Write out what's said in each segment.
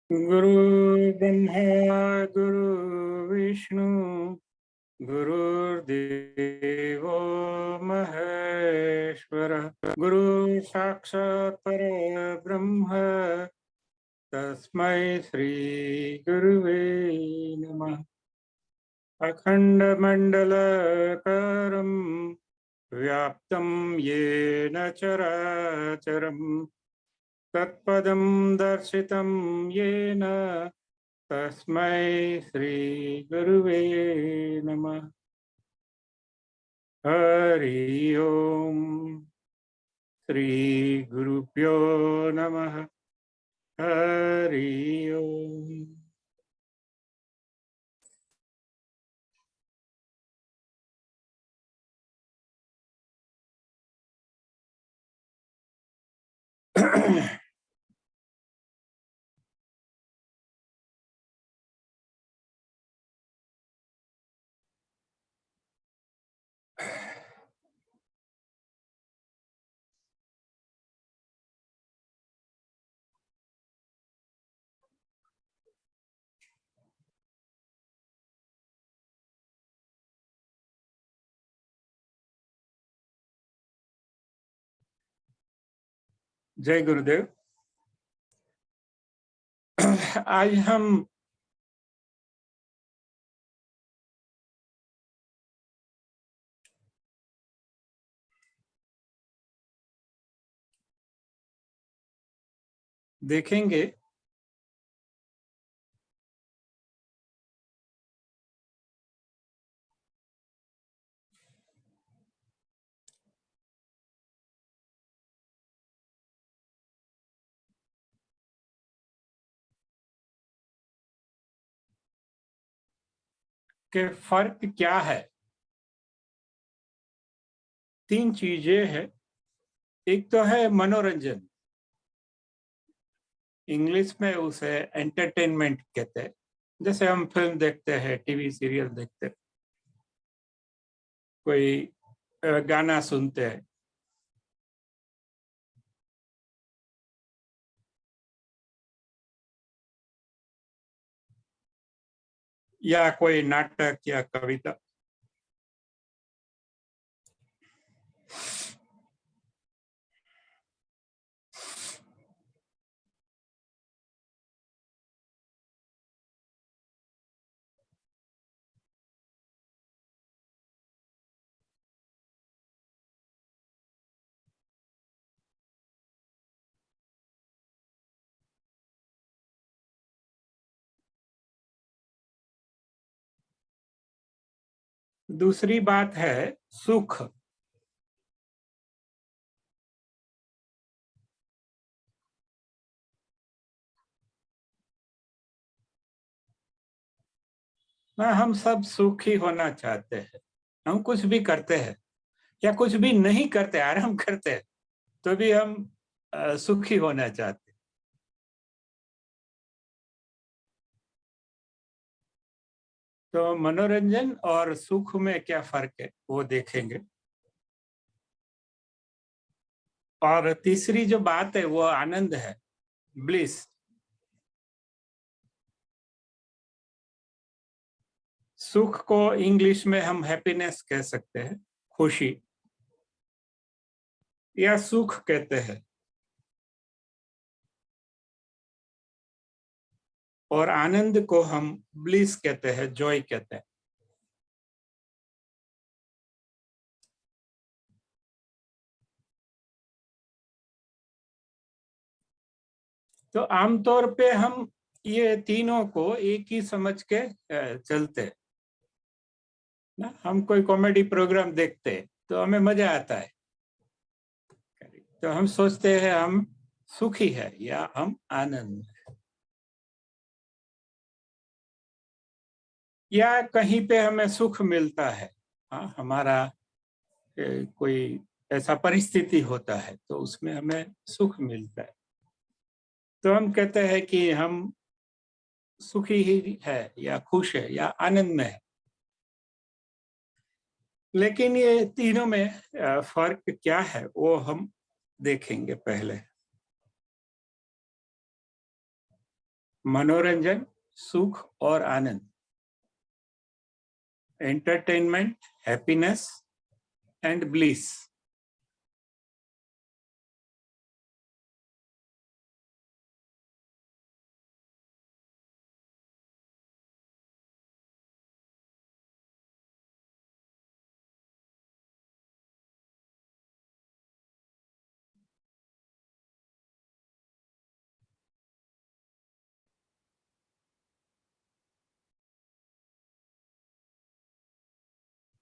गुरु ब्रह्मा गुरु विष्णु गुरुर्देवो महेश्वरः गुरु साक्षात् परब्रह्म तस्मै श्री गुरुवे नमः। अखण्डमण्डलाकारं व्याप्तं येन चराचरं तत्पदं दर्शितं येन तस्मै श्री गुरुवे नमः। हरि ओम श्री गुरुभ्यो नमः। हरि ओम। जय गुरुदेव। आज हम देखेंगे कि फर्क क्या है। तीन चीजें हैं। एक तो है मनोरंजन, इंग्लिश में उसे एंटरटेनमेंट कहते हैं। जैसे हम फिल्म देखते हैं, टीवी सीरियल देखते हैं, कोई गाना सुनते हैं या कोई नाटक या कविता। दूसरी बात है सुख। ना, हम सब सुखी होना चाहते हैं। हम कुछ भी करते हैं या कुछ भी नहीं करते, आराम करते हैं, तो भी हम सुखी होना चाहते हैं। तो मनोरंजन और सुख में क्या फर्क है वो देखेंगे। और तीसरी जो बात है वो आनंद है, ब्लिस। सुख को इंग्लिश में हम हैप्पीनेस कह सकते हैं, खुशी, या सुख कहते हैं। और आनंद को हम ब्लिस कहते हैं, जॉय कहते हैं। तो आमतौर पे हम ये तीनों को एक ही समझ के चलते हैं ना। हम कोई कॉमेडी प्रोग्राम देखते हैं तो हमें मजा आता है, तो हम सोचते हैं हम सुखी है या हम आनंद, या कहीं पे हमें सुख मिलता है। हाँ, हमारा कोई ऐसा परिस्थिति होता है तो उसमें हमें सुख मिलता है, तो हम कहते हैं कि हम सुखी ही है या खुश है या आनंद में है। लेकिन ये तीनों में फर्क क्या है वो हम देखेंगे पहले। मनोरंजन, सुख और आनंद, एंटरटेनमेंट, हैप्पीनेस एंड ब्लिस।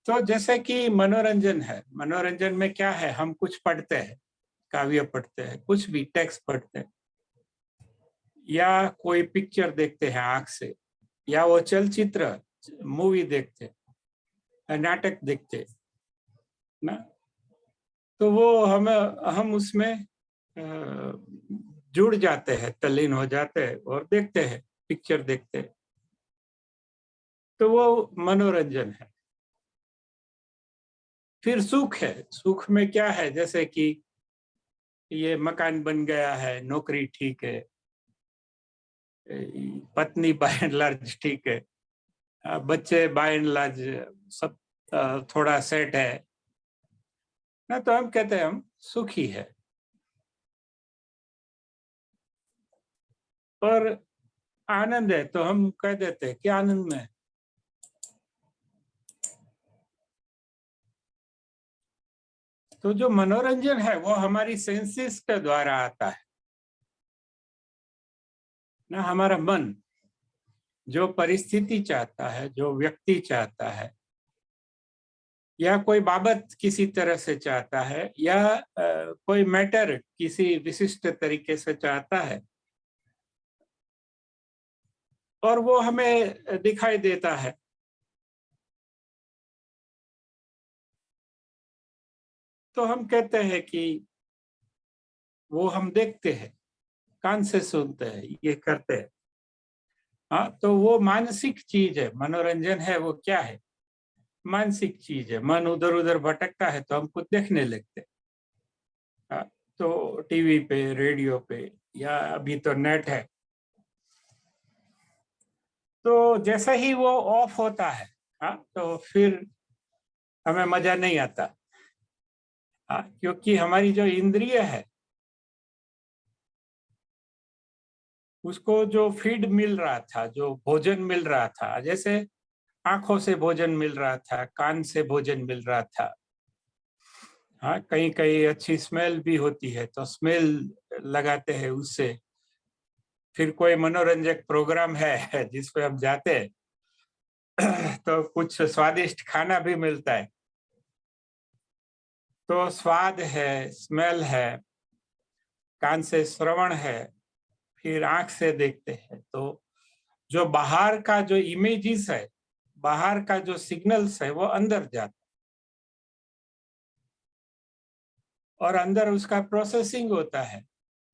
तो जैसे कि मनोरंजन है, मनोरंजन में क्या है, हम कुछ पढ़ते हैं, काव्य पढ़ते हैं, कुछ भी टेक्स्ट पढ़ते हैं, या कोई पिक्चर देखते हैं आंख से, या वो चलचित्र मूवी देखते हैं, नाटक देखते हैं ना, तो वो हम उसमें जुड़ जाते हैं, तल्लीन हो जाते हैं और देखते हैं, पिक्चर देखते हैं, तो वो मनोरंजन है। फिर सुख है, सुख में क्या है, जैसे कि ये मकान बन गया है, नौकरी ठीक है, पत्नी बाय एंड लार्ज ठीक है, बच्चे बाय एंड लार्ज सब थोड़ा सेट है ना, तो हम कहते हैं हम सुखी है। और आनंद है तो हम कह देते हैं कि आनंद में है। तो जो मनोरंजन है वो हमारी सेंसेस के द्वारा आता है ना, हमारा मन जो परिस्थिति चाहता है, जो व्यक्ति चाहता है, या कोई बाबत किसी तरह से चाहता है, या कोई मैटर किसी विशिष्ट तरीके से चाहता है, और वो हमें दिखाई देता है, तो हम कहते हैं कि वो हम देखते हैं, कान से सुनते हैं, ये करते हैं। हाँ, तो वो मानसिक चीज है, मनोरंजन है वो क्या है, मानसिक चीज है। मन उधर उधर भटकता है तो हम कुछ देखने लगते हैं। हाँ, तो टीवी पे, रेडियो पे, या अभी तो नेट है, तो जैसे ही वो ऑफ होता है, हाँ, तो फिर हमें मजा नहीं आता। हाँ, क्योंकि हमारी जो इंद्रिय है उसको जो फीड मिल रहा था, जो भोजन मिल रहा था, जैसे आंखों से भोजन मिल रहा था, कान से भोजन मिल रहा था, हाँ, कहीं कहीं अच्छी स्मेल भी होती है तो स्मेल लगाते हैं उससे। फिर कोई मनोरंजक प्रोग्राम है जिस पे हम जाते हैं तो कुछ स्वादिष्ट खाना भी मिलता है, तो स्वाद है, स्मेल है, कान से श्रवण है, फिर आंख से देखते हैं, तो जो बाहर का जो इमेजेस है, बाहर का जो सिग्नल्स है वो अंदर जाता है और अंदर उसका प्रोसेसिंग होता है,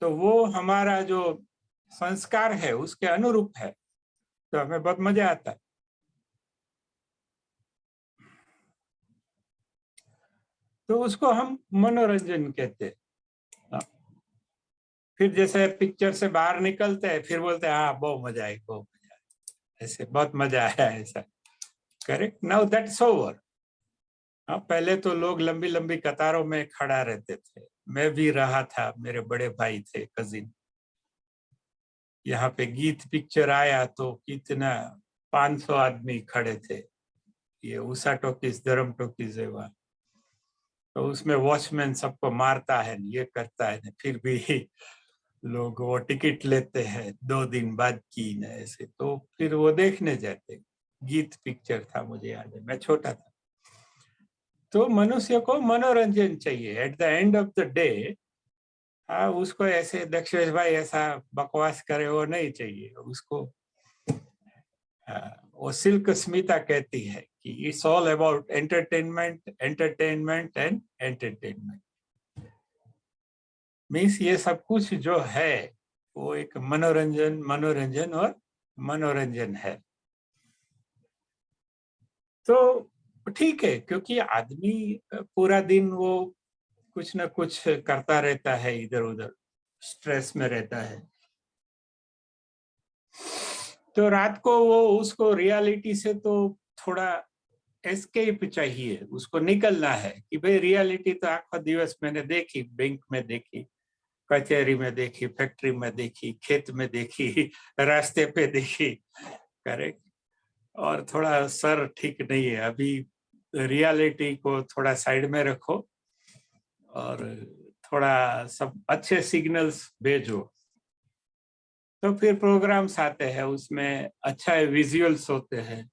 तो वो हमारा जो संस्कार है उसके अनुरूप है, तो हमें बहुत मजा आता है। तो उसको हम मनोरंजन कहते हैं। हाँ। फिर जैसे पिक्चर से बाहर निकलते हैं, फिर बोलते हैं हाँ बहुत मजा आई, बहुत मजा आया, ऐसे बहुत मजा आया, ऐसा। Correct, now that's over. हाँ, पहले तो लोग लंबी लंबी कतारों में खड़ा रहते थे, मैं भी रहा था, मेरे बड़े भाई थे, कजिन। यहाँ पे गीत पिक्चर आया तो कितना, 500 आदमी खड़े थे, ये उषा टॉकीज, धर्म टॉकीज है वहाँ, तो उसमें वॉचमैन सबको मारता है, ये करता है, फिर भी लोग वो टिकट लेते हैं 2 दिन बाद की न, ऐसे तो फिर वो देखने जाते। गीत पिक्चर था, मुझे याद है, मैं छोटा था। तो मनुष्य को मनोरंजन चाहिए at the end of the day. हाँ, उसको ऐसे दक्षेश भाई ऐसा बकवास करे वो नहीं चाहिए उसको। वो सिल्क स्मिता कहती है कि it's all about entertainment, entertainment and entertainment. Means ये सब कुछ जो है वो एक मनोरंजन, मनोरंजन और मनोरंजन है। तो ठीक है, क्योंकि आदमी पूरा दिन वो कुछ ना कुछ करता रहता है, इधर उधर स्ट्रेस में रहता है, तो रात को वो उसको रियलिटी से तो थोड़ा एस्केप चाहिए, उसको निकलना है कि भाई रियलिटी तो आखो दिवस मैंने देखी, बैंक में देखी, कचहरी में देखी, फैक्ट्री में देखी, खेत में देखी, रास्ते पे देखी, करेक्ट। और थोड़ा सर ठीक नहीं है अभी, रियलिटी को थोड़ा साइड में रखो और थोड़ा सब अच्छे सिग्नल्स भेजो, तो फिर प्रोग्राम्स आते हैं, उसमें अच्छा विजुअल्स होते हैं,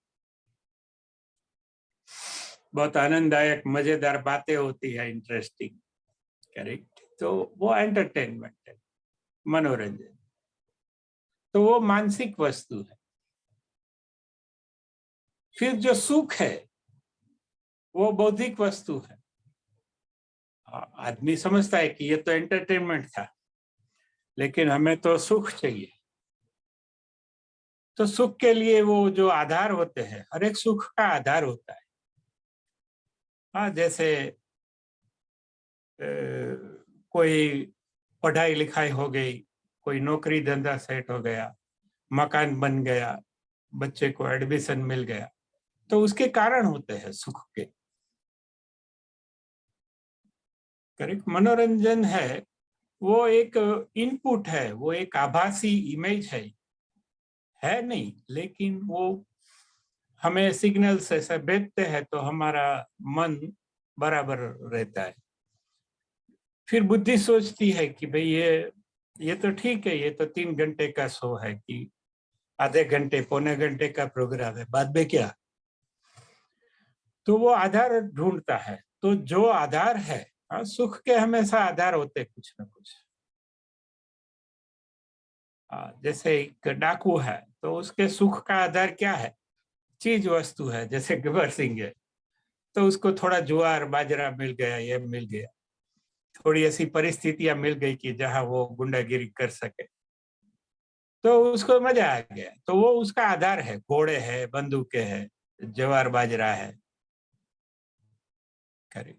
बहुत आनंददायक मजेदार बातें होती है, इंटरेस्टिंग, करेक्ट। तो वो एंटरटेनमेंट है, मनोरंजन। तो वो मानसिक वस्तु है। फिर जो सुख है वो बौद्धिक वस्तु है। आदमी समझता है कि ये तो एंटरटेनमेंट था, लेकिन हमें तो सुख चाहिए। तो सुख के लिए वो जो आधार होते हैं, हर एक सुख का आधार होता है। हाँ, जैसे कोई पढ़ाई लिखाई हो गई, कोई नौकरी धंधा सेट हो गया, मकान बन गया, बच्चे को एडमिशन मिल गया, तो उसके कारण होते हैं सुख के, करेक्ट। मनोरंजन है वो एक इनपुट है, वो एक आभासी इमेज है नहीं, लेकिन वो हमें सिग्नल्स ऐसे भेजते हैं तो हमारा मन बराबर रहता है। फिर बुद्धि सोचती है कि भाई ये तो ठीक है, ये तो 3 घंटे का शो है कि आधे घंटे पौने घंटे का प्रोग्राम है, बाद में क्या। तो वो आधार ढूंढता है। तो जो आधार है, हाँ, सुख के हमेशा आधार होते कुछ ना कुछ। जैसे एक डाकू है तो उसके सुख का आधार क्या है? चीज वस्तु है। जैसे गब्बर सिंह है तो उसको थोड़ा ज्वार बाजरा मिल गया, ये मिल गया, थोड़ी ऐसी परिस्थितियां मिल गई कि जहां वो गुंडागिरी कर सके, तो उसको मजा आ गया। तो वो उसका आधार है, घोड़े है, बंदूकें है, ज्वार बाजरा है, करे।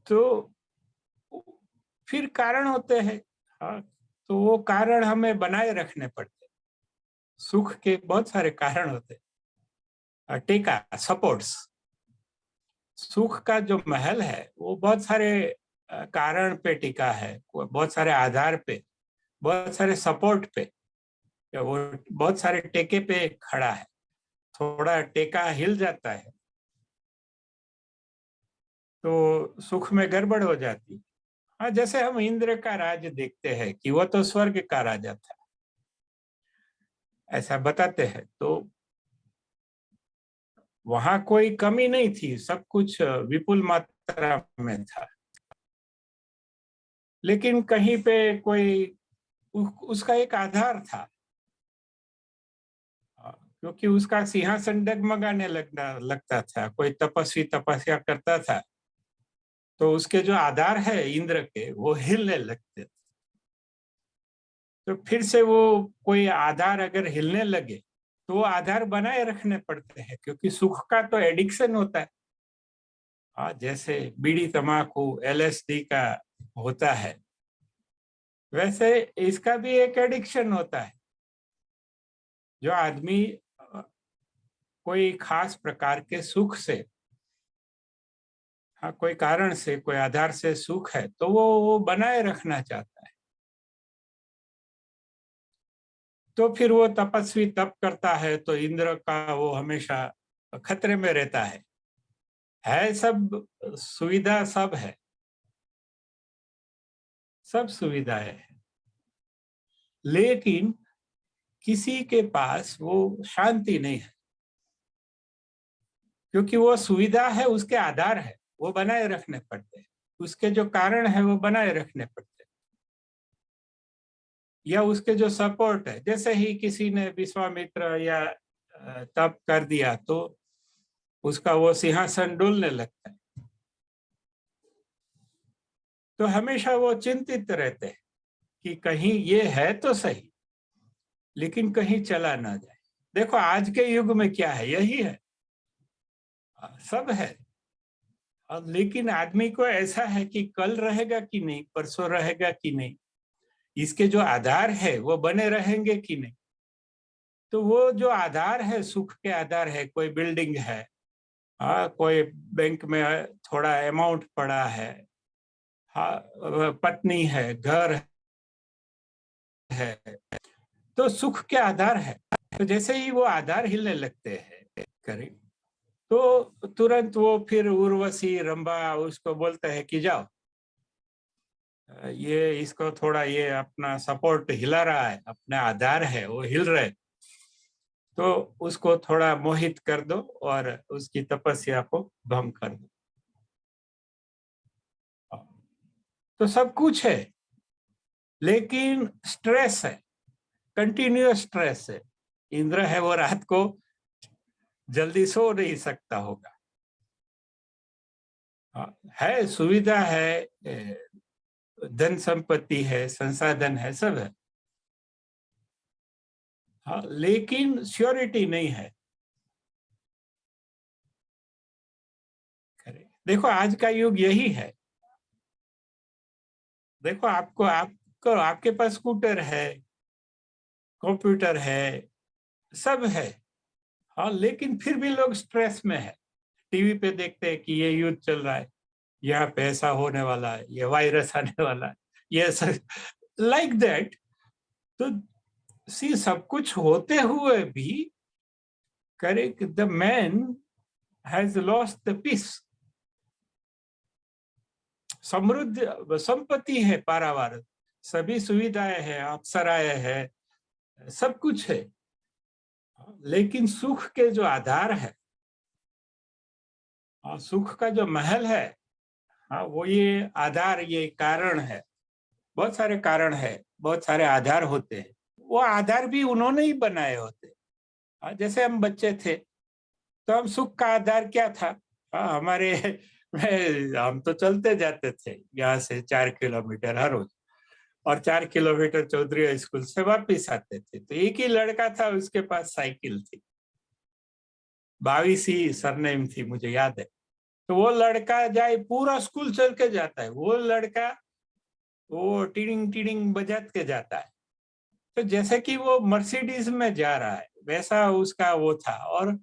तो फिर कारण होते हैं। हाँ, तो वो कारण हमें बनाए रखने पड़ते हैं। सुख के बहुत सारे कारण होते हैं। टेका, सपोर्ट्स। सुख का जो महल है वो बहुत सारे कारण पे टिका है, बहुत सारे आधार पे, बहुत सारे सपोर्ट पे, वो बहुत सारे टेके पे खड़ा है। थोड़ा टेका हिल जाता है तो सुख में गड़बड़ हो जाती है। हाँ, जैसे हम इंद्र का राज देखते हैं कि वो तो स्वर्ग का राजा था, ऐसा बताते हैं। तो वहां कोई कमी नहीं थी, सब कुछ विपुल मात्रा में था, लेकिन कहीं पे कोई उसका एक आधार था, क्योंकि उसका सिंहासन डगमगाने लगता था, कोई तपस्वी तपस्या करता था तो उसके जो आधार है इंद्र के, वो हिलने लगते थे। तो फिर से वो कोई आधार अगर हिलने लगे तो वो आधार बनाए रखने पड़ते हैं, क्योंकि सुख का तो एडिक्शन होता है। हाँ, जैसे बीड़ी तंबाकू LSD का होता है, वैसे इसका भी एक एडिक्शन होता है। जो आदमी कोई खास प्रकार के सुख से, हाँ, कोई कारण से, कोई आधार से सुख है तो वो बनाए रखना चाहता है। तो फिर वो तपस्वी तप करता है तो इंद्र का वो हमेशा खतरे में रहता है सब सुविधा, सब है, सब सुविधाएं हैं, लेकिन किसी के पास वो शांति नहीं है, क्योंकि वो सुविधा है, उसके आधार है, वो बनाए रखने पड़ते हैं, उसके जो कारण है वो बनाए रखने पड़ते हैं, या उसके जो सपोर्ट है। जैसे ही किसी ने विश्वामित्र या तप कर दिया तो उसका वो सिंहासन डोलने लगता है। तो हमेशा वो चिंतित रहते हैं कि कहीं ये है तो सही, लेकिन कहीं चला ना जाए। देखो आज के युग में क्या है, यही है, सब है। अब लेकिन आदमी को ऐसा है कि कल रहेगा कि नहीं, परसों रहेगा कि नहीं, इसके जो आधार है वो बने रहेंगे कि नहीं। तो वो जो आधार है, सुख के आधार है, कोई बिल्डिंग है, हाँ, कोई बैंक में थोड़ा अमाउंट पड़ा है, हाँ, पत्नी है, घर है, तो सुख के आधार है। तो जैसे ही वो आधार हिलने लगते हैं करीब, तो तुरंत वो फिर उर्वशी रंभा उसको बोलता है कि जाओ, ये इसको थोड़ा, ये अपना सपोर्ट हिला रहा है, अपना आधार है वो हिल रहे, तो उसको थोड़ा मोहित कर दो और उसकी तपस्या को भंग कर दो। तो सब कुछ है, लेकिन स्ट्रेस है, कंटिन्यूअस स्ट्रेस है। इंद्र है, वो रात को जल्दी सो नहीं सकता होगा। है, सुविधा है, धन संपत्ति है, संसाधन है, सब है, हाँ, लेकिन श्योरिटी नहीं है। देखो आज का युग यही है। देखो आपको आपके पास स्कूटर है, कंप्यूटर है, सब है, हाँ, लेकिन फिर भी लोग स्ट्रेस में है। टीवी पे देखते हैं कि ये युद्ध चल रहा है, यहाँ पे ऐसा होने वाला है, ये वायरस आने वाला है, ये सब लाइक दैट। तो सी, सब कुछ होते हुए भी, correct, the man has lost the peace. समृद्ध संपत्ति है पारावार, सभी सुविधाएं हैं, अप्सराएं हैं, सब कुछ है, लेकिन सुख के जो आधार है, सुख का जो महल है, हाँ, वो ये आधार, ये कारण है। बहुत सारे कारण है, बहुत सारे आधार होते हैं, वो आधार भी उन्होंने ही बनाए होते। जैसे हम बच्चे थे, तो हम सुख का आधार क्या था, हमारे हम तो चलते जाते थे यहाँ से 4 किलोमीटर हर रोज, और 4 किलोमीटर चौधरी स्कूल से वापिस आते थे। तो एक ही लड़का था, उसके पास साइकिल थी, 22 ही सरनेम थी, मुझे याद है। तो वो लड़का जाए, पूरा स्कूल चल के जाता है, वो लड़का वो टीडिंग टीडिंग बजा के जाता है। तो जैसे कि वो मर्सिडीज में जा रहा है, वैसा उसका वो था। और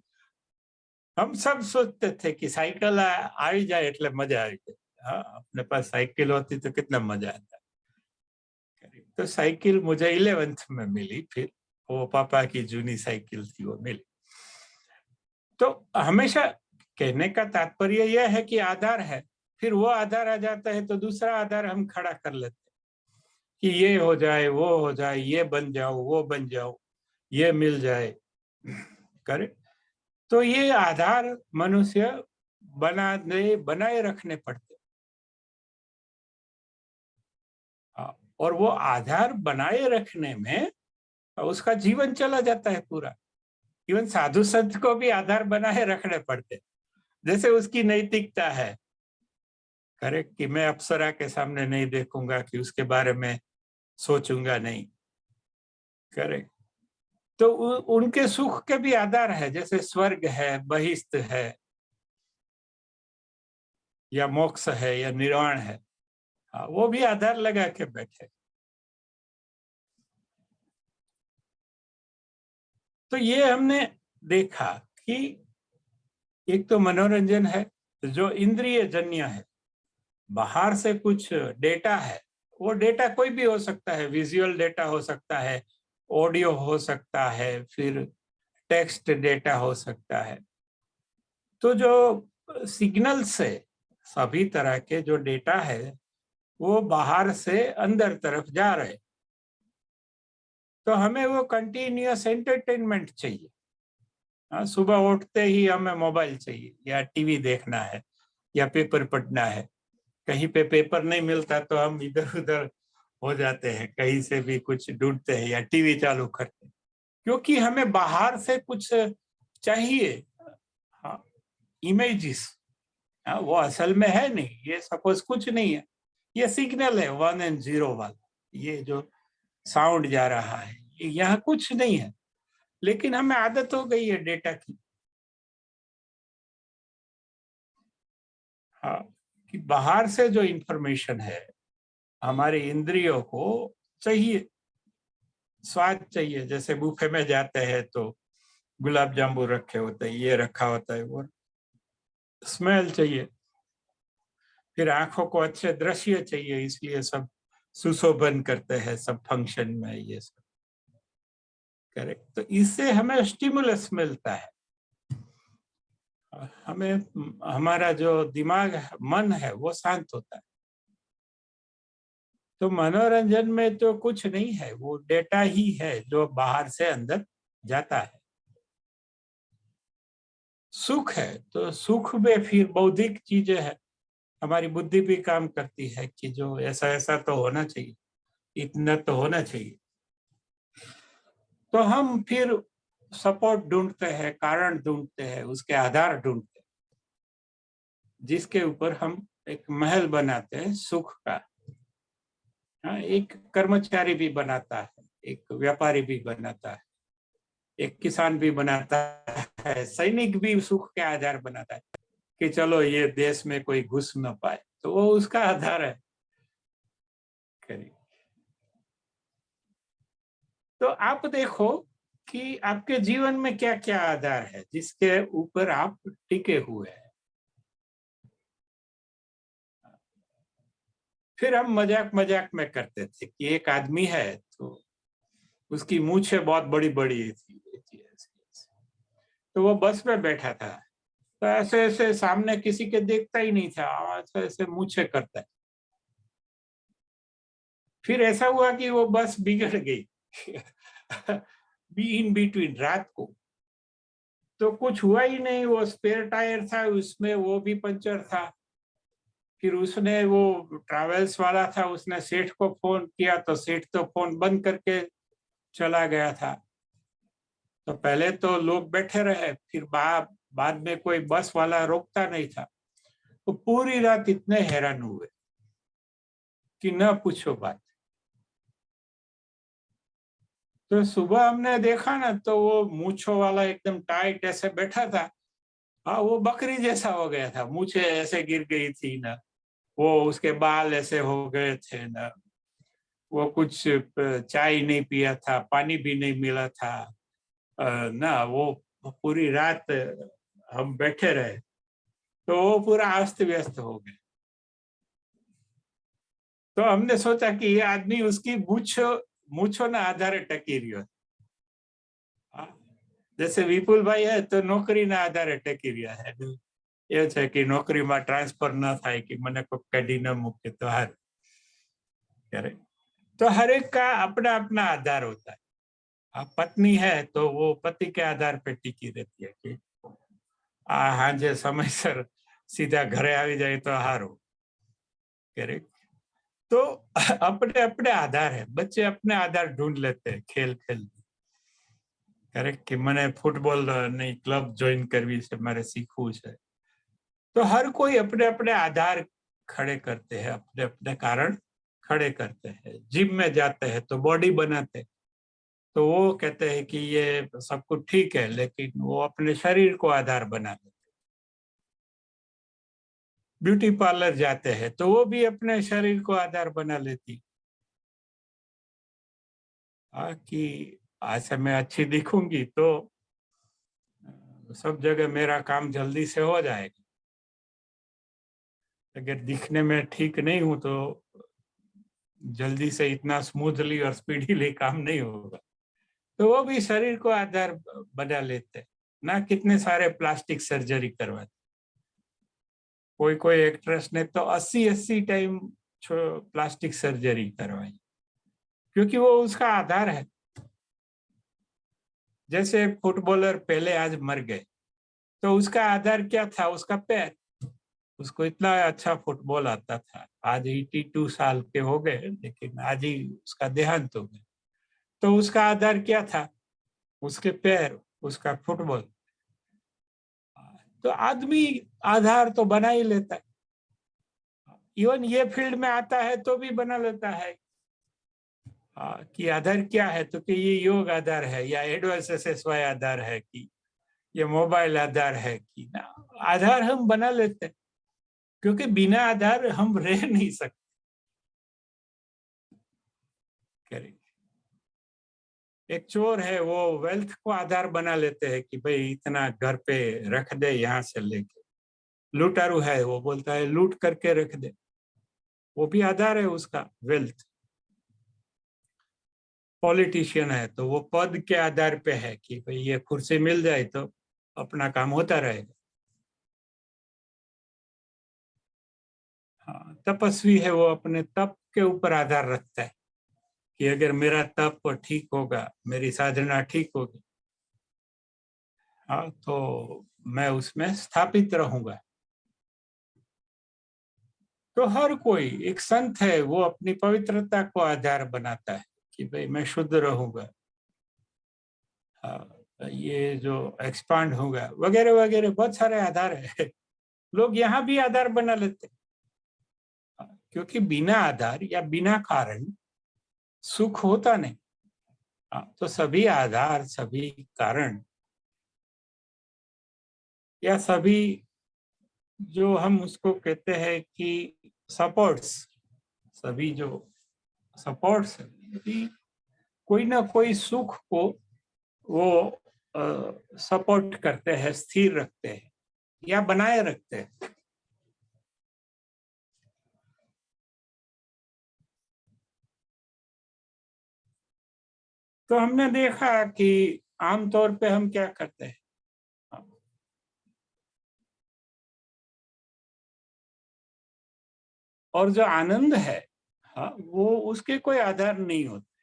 हम सब सोचते थे कि साइकिल आ जाए એટલે मजा આવી जाए। हाँ, अपने पास साइकिल होती तो कितना मजा आता। तो साइकिल मुझे 11th में मिली, फिर वो पापा की जूनी साइकिल थी, वो मिली। तो हमेशा कहने का तात्पर्य यह है कि आधार है, फिर वो आधार आ जाता है तो दूसरा आधार हम खड़ा कर लेते हैं कि ये हो जाए, वो हो जाए, ये बन जाओ, वो बन जाओ, ये मिल जाए, करे। तो ये आधार मनुष्य बनाए रखने पड़ते। और वो आधार बनाए रखने में उसका जीवन चला जाता है पूरा। इवन साधु संत को भी आधार बनाए रखने पड़ते, जैसे उसकी नैतिकता है, करेक्ट, कि मैं अप्सरा के सामने नहीं देखूंगा, कि उसके बारे में सोचूंगा नहीं, करेक्ट। तो उनके सुख के भी आधार है, जैसे स्वर्ग है, बहिष्ठ है, या मोक्ष है, या निर्वाण है, वो भी आधार लगा के बैठे। तो ये हमने देखा कि एक तो मनोरंजन है जो इंद्रिय जन्य है, बाहर से कुछ डेटा है, वो डेटा कोई भी हो सकता है, विजुअल डेटा हो सकता है, ऑडियो हो सकता है, फिर टेक्स्ट डेटा हो सकता है। तो जो सिग्नल से सभी तरह के जो डेटा है वो बाहर से अंदर तरफ जा रहे, तो हमें वो कंटिन्यूअस एंटरटेनमेंट चाहिए। सुबह उठते ही हमें मोबाइल चाहिए, या टीवी देखना है, या पेपर पढ़ना है। कहीं पे पेपर नहीं मिलता तो हम इधर उधर हो जाते हैं, कहीं से भी कुछ ढूंढते हैं या टीवी चालू करते हैं, क्योंकि हमें बाहर से कुछ चाहिए। हाँ, इमेजेस, वो असल में है नहीं, ये सपोज कुछ नहीं है, ये सिग्नल है 1 और 0 वाला, ये जो साउंड जा रहा है, ये यहाँ कुछ नहीं है, लेकिन हमें आदत हो गई है डेटा की। हाँ, कि बाहर से जो इंफॉर्मेशन है हमारे इंद्रियों को चाहिए, स्वाद चाहिए, जैसे बुफे में जाते हैं तो गुलाब जामुन रखे होते हैं, ये रखा होता है, वो स्मेल चाहिए। फिर आंखों को अच्छे दृश्य चाहिए, इसलिए सब सुशोभन करते हैं सब फंक्शन में, ये सब करेक्ट। तो इससे हमें स्टिमुलस मिलता है, हमें हमारा जो दिमाग है, मन है, वो शांत होता है। तो मनोरंजन में तो कुछ नहीं है, वो डेटा ही है जो बाहर से अंदर जाता है। सुख है तो सुख में फिर बौद्धिक चीजें है, हमारी बुद्धि भी काम करती है कि जो ऐसा ऐसा तो होना चाहिए, इतना तो होना चाहिए। तो हम फिर सपोर्ट ढूंढते हैं, कारण ढूंढते हैं, उसके आधार ढूंढते हैं, जिसके ऊपर हम एक महल बनाते हैं सुख का। हाँ, एक कर्मचारी भी बनाता है, एक व्यापारी भी बनाता है, एक किसान भी बनाता है, सैनिक भी सुख के आधार बनाता है कि चलो ये देश में कोई घुस न पाए, तो वो उसका आधार है। तो आप देखो कि आपके जीवन में क्या क्या आधार है जिसके ऊपर आप टिके हुए हैं। फिर हम मजाक मजाक में करते थे कि एक आदमी है तो उसकी मूछें बहुत बड़ी बड़ी थी, तो वो बस में बैठा था, तो ऐसे ऐसे सामने किसी के देखता ही नहीं था, ऐसे ऐसे मूछें करता है। फिर ऐसा हुआ कि वो बस बिगड़ गई बी इन बिटवीन रात को, तो कुछ हुआ ही नहीं, वो स्पेयर टायर था उसमें, वो भी पंचर था। फिर उसने, वो ट्रैवल्स वाला था, उसने सेठ को फोन किया तो सेठ तो फोन बंद करके चला गया था। तो पहले तो लोग बैठे रहे, फिर बाद में कोई बस वाला रोकता नहीं था, तो पूरी रात इतने हैरान हुए कि न पूछो बात। तो सुबह हमने देखा ना, तो वो मूछों वाला एकदम टाइट ऐसे बैठा था। हाँ, वो बकरी जैसा हो गया था, मूछें ऐसे गिर गई थी ना, वो उसके बाल ऐसे हो गए थे ना, वो कुछ चाय नहीं पिया था, पानी भी नहीं मिला था ना, वो पूरी रात हम बैठे रहे, तो वो पूरा अस्त व्यस्त हो गया। तो हमने सोचा कि ये आदमी उसकी मूछो ना आधारे टकी रह्यो। जैसे विपुल भाई है तो नौकरी ना आधारे टकी रह्या है, ये है कि नौकरी में ट्रांसफर न થાય कि મને કોઈ કાઢી ન મૂકે તો હાર करे। तो हर एक का अपना अपना आधार होता है। अब पत्नी है तो वो पति के आधार पे टिकी रहती है कि हाँ जे समयसर सीधा घरे આવી જાય तो हारो करे। तो अपने अपने आधार है, बच्चे अपने आधार ढूंढ लेते हैं खेल खेल। करेक्ट कि मैंने फुटबॉल नहीं क्लब ज्वाइन करवी છે, મારે શીખવું છે। तो हर कोई अपने अपने आधार खड़े करते हैं, अपने अपने कारण खड़े करते हैं। जिम में जाते हैं तो बॉडी बनाते हैं, तो वो कहते हैं कि ये सब कुछ ठीक है, लेकिन वो अपने शरीर को आधार बना लेते हैं। ब्यूटी पार्लर जाते हैं तो वो भी अपने शरीर को आधार बना लेती, कि आज से मैं अच्छी दिखूंगी तो सब जगह मेरा काम जल्दी से हो जाएगा, अगर दिखने में ठीक नहीं हूं तो जल्दी से इतना स्मूथली और स्पीडीली काम नहीं होगा। तो वो भी शरीर को आधार बना लेते हैं ना। कितने सारे प्लास्टिक सर्जरी करवाते, कोई कोई एक्ट्रेस ने तो 80 टाइम प्लास्टिक सर्जरी करवाई, क्योंकि वो उसका आधार है। जैसे फुटबॉलर पहले आज मर गए, तो उसका आधार क्या था? उसका पैर। उसको इतना अच्छा फुटबॉल आता था, आज 82 साल के हो गए, लेकिन आज ही उसका देहांत हो गया। तो उसका आधार क्या था? उसके पैर, उसका फुटबॉल। तो आदमी आधार तो बना ही लेता है, इवन ये फील्ड में आता है तो भी बना लेता है। कि आधार क्या है, तो कि ये योग आधार है, या एडवांस एसएसवाई आधार है, कि ये मोबाइल आधार है, कि ना आधार हम बना लेते हैं, क्योंकि बिना आधार हम रह नहीं सकते। करेक्ट। एक चोर है, वो वेल्थ को आधार बना लेते हैं कि भाई इतना घर पे रख दे, यहाँ से लेके। लूटारू है, वो बोलता है लूट करके रख दे, वो भी आधार है उसका, वेल्थ। पॉलिटिशियन है तो वो पद के आधार पे है कि भाई ये कुर्सी मिल जाए तो अपना काम होता रहेगा। हाँ, तपस्वी है, वो अपने तप के ऊपर आधार रखता है कि अगर मेरा तप ठीक होगा, मेरी साधना ठीक होगी, हाँ, तो मैं उसमें स्थापित रहूंगा। तो हर कोई एक संत है, वो अपनी पवित्रता को आधार बनाता है कि भाई मैं शुद्ध रहूंगा, हाँ, ये जो एक्सपांड होगा, वगैरह वगैरह, बहुत सारे आधार है। लोग यहाँ भी आधार बना लेते हैं, क्योंकि बिना आधार या बिना कारण सुख होता नहीं। तो सभी आधार, सभी कारण, या सभी जो हम उसको कहते हैं कि सपोर्ट्स, सभी जो सपोर्ट्स कोई ना कोई सुख को वो सपोर्ट करते हैं, स्थिर रखते हैं या बनाए रखते हैं। तो हमने देखा कि आमतौर पे हम क्या करते हैं, और जो आनंद है, हाँ, वो उसके कोई आधार नहीं होते,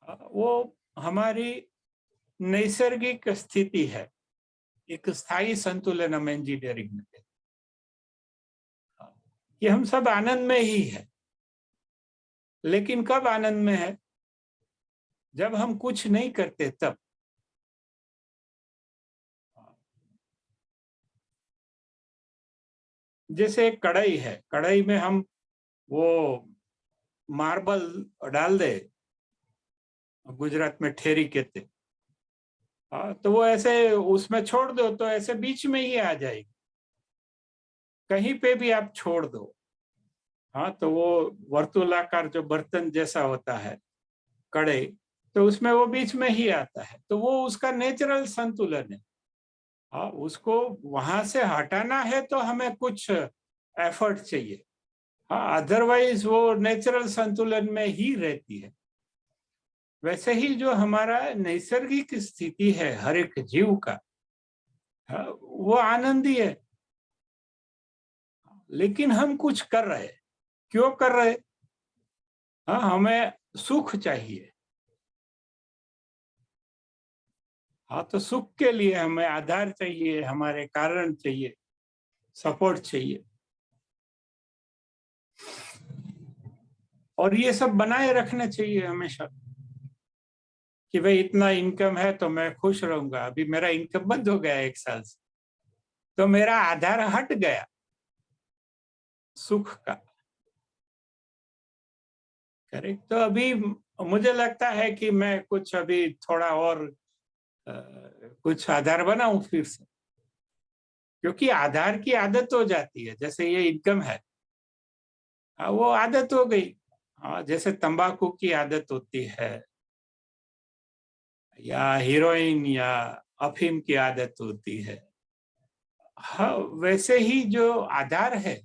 वो हमारी नैसर्गिक स्थिति है, एक स्थायी संतुलन हम इंजीनियरिंग में कहते हैं कि हम सब आनंद में ही है। लेकिन कब आनंद में है? जब हम कुछ नहीं करते तब। जैसे एक कढ़ाई है, कढ़ाई में हम वो मार्बल डाल दे, गुजरात में ठेरी कहते, हाँ, तो वो ऐसे उसमें छोड़ दो तो ऐसे बीच में ही आ जाएगी, कहीं पे भी आप छोड़ दो, हाँ, तो वो वर्तुलाकार जो बर्तन जैसा होता है कढ़ाई, तो उसमें वो बीच में ही आता है, तो वो उसका नेचुरल संतुलन है। हाँ, उसको वहां से हटाना है तो हमें कुछ एफर्ट चाहिए, हाँ, अदरवाइज वो नेचुरल संतुलन में ही रहती है। वैसे ही जो हमारा नैसर्गिक स्थिति है हर एक जीव का, हाँ, वो आनंदी है, लेकिन हम कुछ कर रहे हैं। क्यों कर रहे? हाँ, हमें सुख चाहिए, हाँ, तो सुख के लिए हमें आधार चाहिए, हमारे कारण चाहिए, सपोर्ट चाहिए, और ये सब बनाए रखना चाहिए हमेशा कि भाई इतना इनकम है तो मैं खुश रहूंगा। अभी मेरा इनकम बंद हो गया 1 साल से, तो मेरा आधार हट गया सुख का। करेक्ट। तो अभी मुझे लगता है कि मैं कुछ अभी थोड़ा और कुछ आधार बनाऊं फिर से, क्योंकि आधार की आदत हो जाती है। जैसे ये इनकम है, वो आदत हो गई, हाँ, जैसे तंबाकू की आदत होती है, या हीरोइन या अफीम की आदत होती है, हाँ, वैसे ही जो आधार है,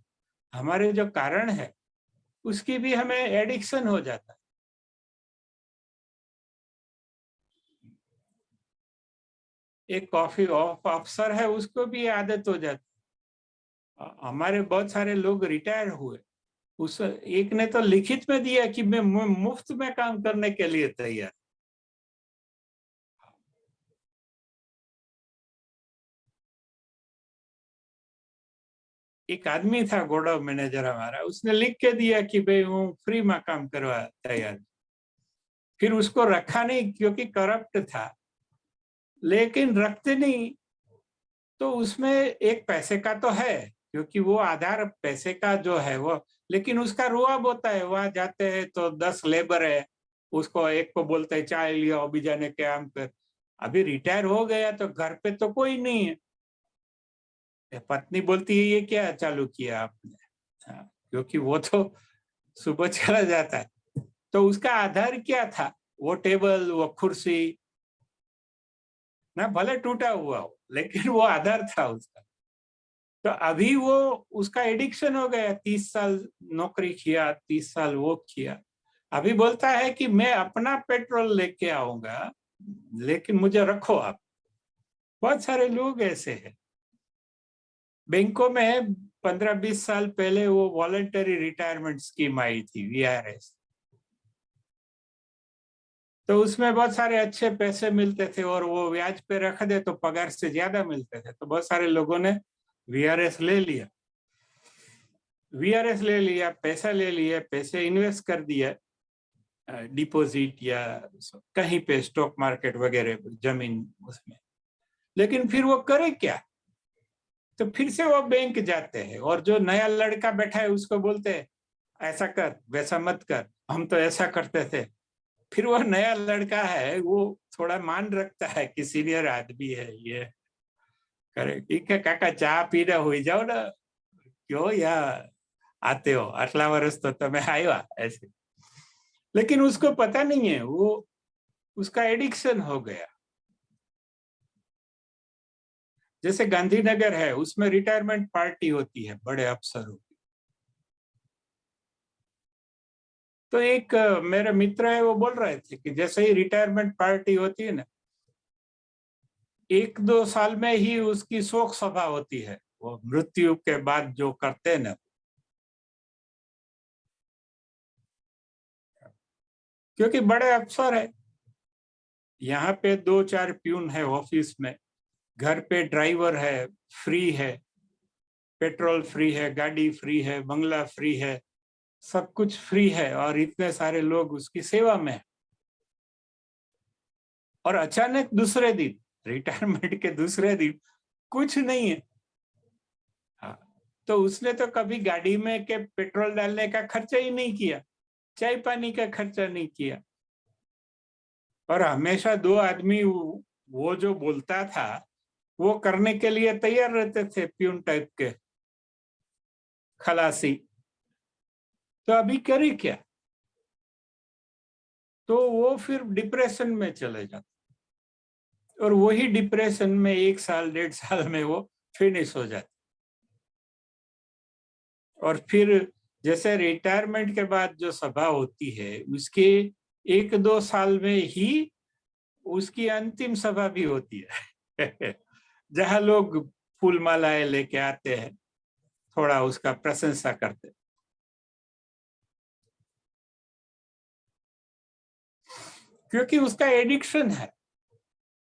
हमारे जो कारण है, उसकी भी हमें एडिक्शन हो जाता है। एक कॉफी ऑफ अफसर है, उसको भी आदत हो जाती है। हमारे बहुत सारे लोग रिटायर हुए, उस एक ने तो लिखित में दिया कि मैं मुफ्त में काम करने के लिए तैयार। एक आदमी था गोडाउन मैनेजर हमारा, उसने लिख के दिया कि भाई वो फ्री में काम करवा तैयार। फिर उसको रखा नहीं क्योंकि करप्ट था, लेकिन रखते नहीं तो उसमें एक पैसे का तो है, क्योंकि वो आधार पैसे का जो है वो, लेकिन उसका रुआब होता है। वहां जाते हैं तो 10 लेबर है, उसको एक को बोलते है चाय लिया, बीजा ने काम कर। अभी रिटायर हो गया तो घर पे तो कोई नहीं है, पत्नी बोलती है ये क्या चालू किया आपने, हाँ, क्योंकि वो तो सुबह चला जाता है, तो उसका आधार क्या था? वो टेबल, वो कुर्सी ना, भले टूटा हुआ हो, लेकिन वो आधार था उसका। तो अभी वो उसका एडिक्शन हो गया। 30 साल नौकरी किया, 30 साल वो किया। अभी बोलता है कि मैं अपना पेट्रोल लेके आऊंगा, लेकिन मुझे रखो आप। बहुत सारे लोग ऐसे हैं। बैंकों में 15-20 साल पहले वो वॉलंटरी रिटायरमेंट स्कीम आई थी, वीआरएस। तो उसमें बहुत सारे अच्छे पैसे मिलते थे, और वो ब्याज पे रख दे तो पगार से ज्यादा मिलते थे। तो बहुत सारे लोगों ने वीआरएस ले लिया। वीआरएस ले लिया, पैसा ले लिया, पैसे इन्वेस्ट कर दिया डिपॉजिट या कहीं पे स्टॉक मार्केट वगैरह, जमीन उसमें। लेकिन फिर वो करे क्या? तो फिर से वो बैंक जाते हैं, और जो नया लड़का बैठा है उसको बोलते हैं ऐसा कर, वैसा मत कर, हम तो ऐसा करते थे। फिर वो नया लड़का है, वो थोड़ा मान रखता है कि सीनियर आदमी है, ये करे। ठीक है काका, चा पीने हुई जाओ ना, क्यों या आते हो, आटला वर्ष तो तुम्हें आया ऐसे। लेकिन उसको पता नहीं है, वो उसका एडिक्शन हो गया। जैसे गांधीनगर है, उसमें रिटायरमेंट पार्टी होती है बड़े अफसरों की। तो एक मेरा मित्र है, वो बोल रहे थे कि जैसे ही रिटायरमेंट पार्टी होती है ना, 1-2 साल में ही उसकी शोक सभा होती है। वो मृत्यु के बाद जो करते हैं ना, क्योंकि बड़े अफसर है। यहाँ पे 2-4 प्यून है ऑफिस में, घर पे ड्राइवर है, फ्री है, पेट्रोल फ्री है, गाड़ी फ्री है, बंगला फ्री है, सब कुछ फ्री है, और इतने सारे लोग उसकी सेवा में है। और अचानक दूसरे दिन, रिटायरमेंट के दूसरे दिन, कुछ नहीं है। हाँ, तो उसने तो कभी गाड़ी में के पेट्रोल डालने का खर्चा ही नहीं किया, चाय पानी का खर्चा नहीं किया। और हमेशा 2 आदमी वो जो बोलता था वो करने के लिए तैयार रहते थे, प्यून टाइप के खलासी। तो अभी करे क्या? तो वो फिर डिप्रेशन में चले जाते, और वही डिप्रेशन में 1 साल 1.5 साल में वो फिनिश हो जाते। और फिर जैसे रिटायरमेंट के बाद जो सभा होती है, उसके 1-2 साल में ही उसकी अंतिम सभा भी होती है जहां लोग फूल मालाएं लेके आते हैं, थोड़ा उसका प्रशंसा करते हैं। क्योंकि उसका एडिक्शन है।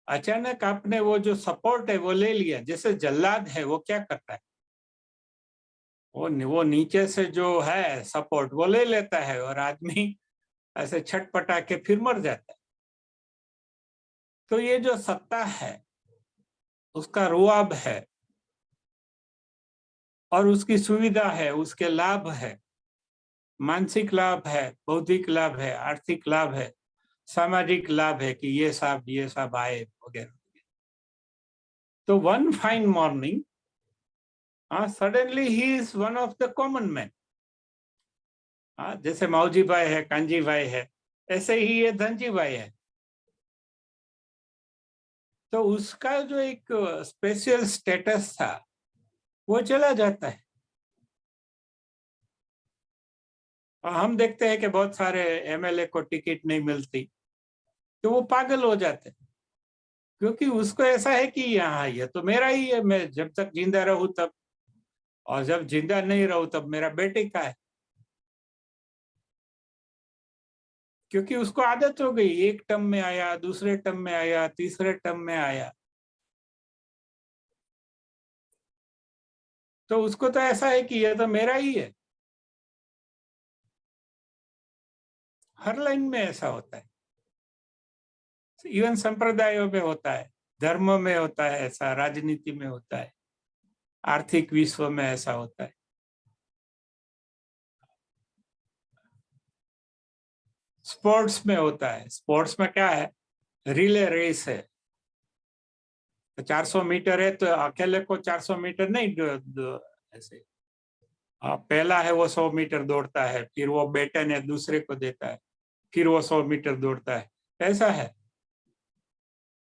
अचानक आपने वो जो सपोर्ट है वो ले लिया। जैसे जल्लाद है, वो क्या करता है, वो नीचे से जो है सपोर्ट वो ले लेता है, और आदमी ऐसे छटपटा के फिर मर जाता है। तो ये जो सत्ता है, उसका रुआब है, और उसकी सुविधा है, उसके लाभ है, मानसिक लाभ है, बौद्धिक लाभ है, आर्थिक लाभ है, सामाजिक लाभ है कि ये सब आए वगैरह। तो one fine morning, suddenly he is one of the common man. जैसे मौजी भाई है, कांजी भाई है, ऐसे ही ये धनजी भाई है। तो उसका जो एक स्पेशल स्टेटस था वो चला जाता है। और हम देखते हैं कि बहुत सारे एमएलए को टिकट नहीं मिलती, तो वो पागल हो जाते हैं। क्योंकि उसको ऐसा है कि यहाँ ये तो मेरा ही है, मैं जब तक जिंदा रहूं तब, और जब जिंदा नहीं रहूं तब मेरा बेटे का है। क्योंकि उसको आदत हो गई, एक टर्म में आया, दूसरे टर्म में आया, तीसरे टर्म में आया। तो उसको तो ऐसा है कि ये तो मेरा ही है। हर लाइन में ऐसा होता है। इवन संप्रदायों में होता है, धर्म में होता है ऐसा, राजनीति में होता है, आर्थिक विश्व में ऐसा होता है। स्पोर्ट्स में होता है। स्पोर्ट्स में क्या है, रिले रेस है। 400 मीटर है, तो अकेले को 400 मीटर नहीं ऐसे। पहला है वो 100 मीटर दौड़ता है, फिर वो बेटन है दूसरे को देता है, फिर वो 100 मीटर दौड़ता है, ऐसा है।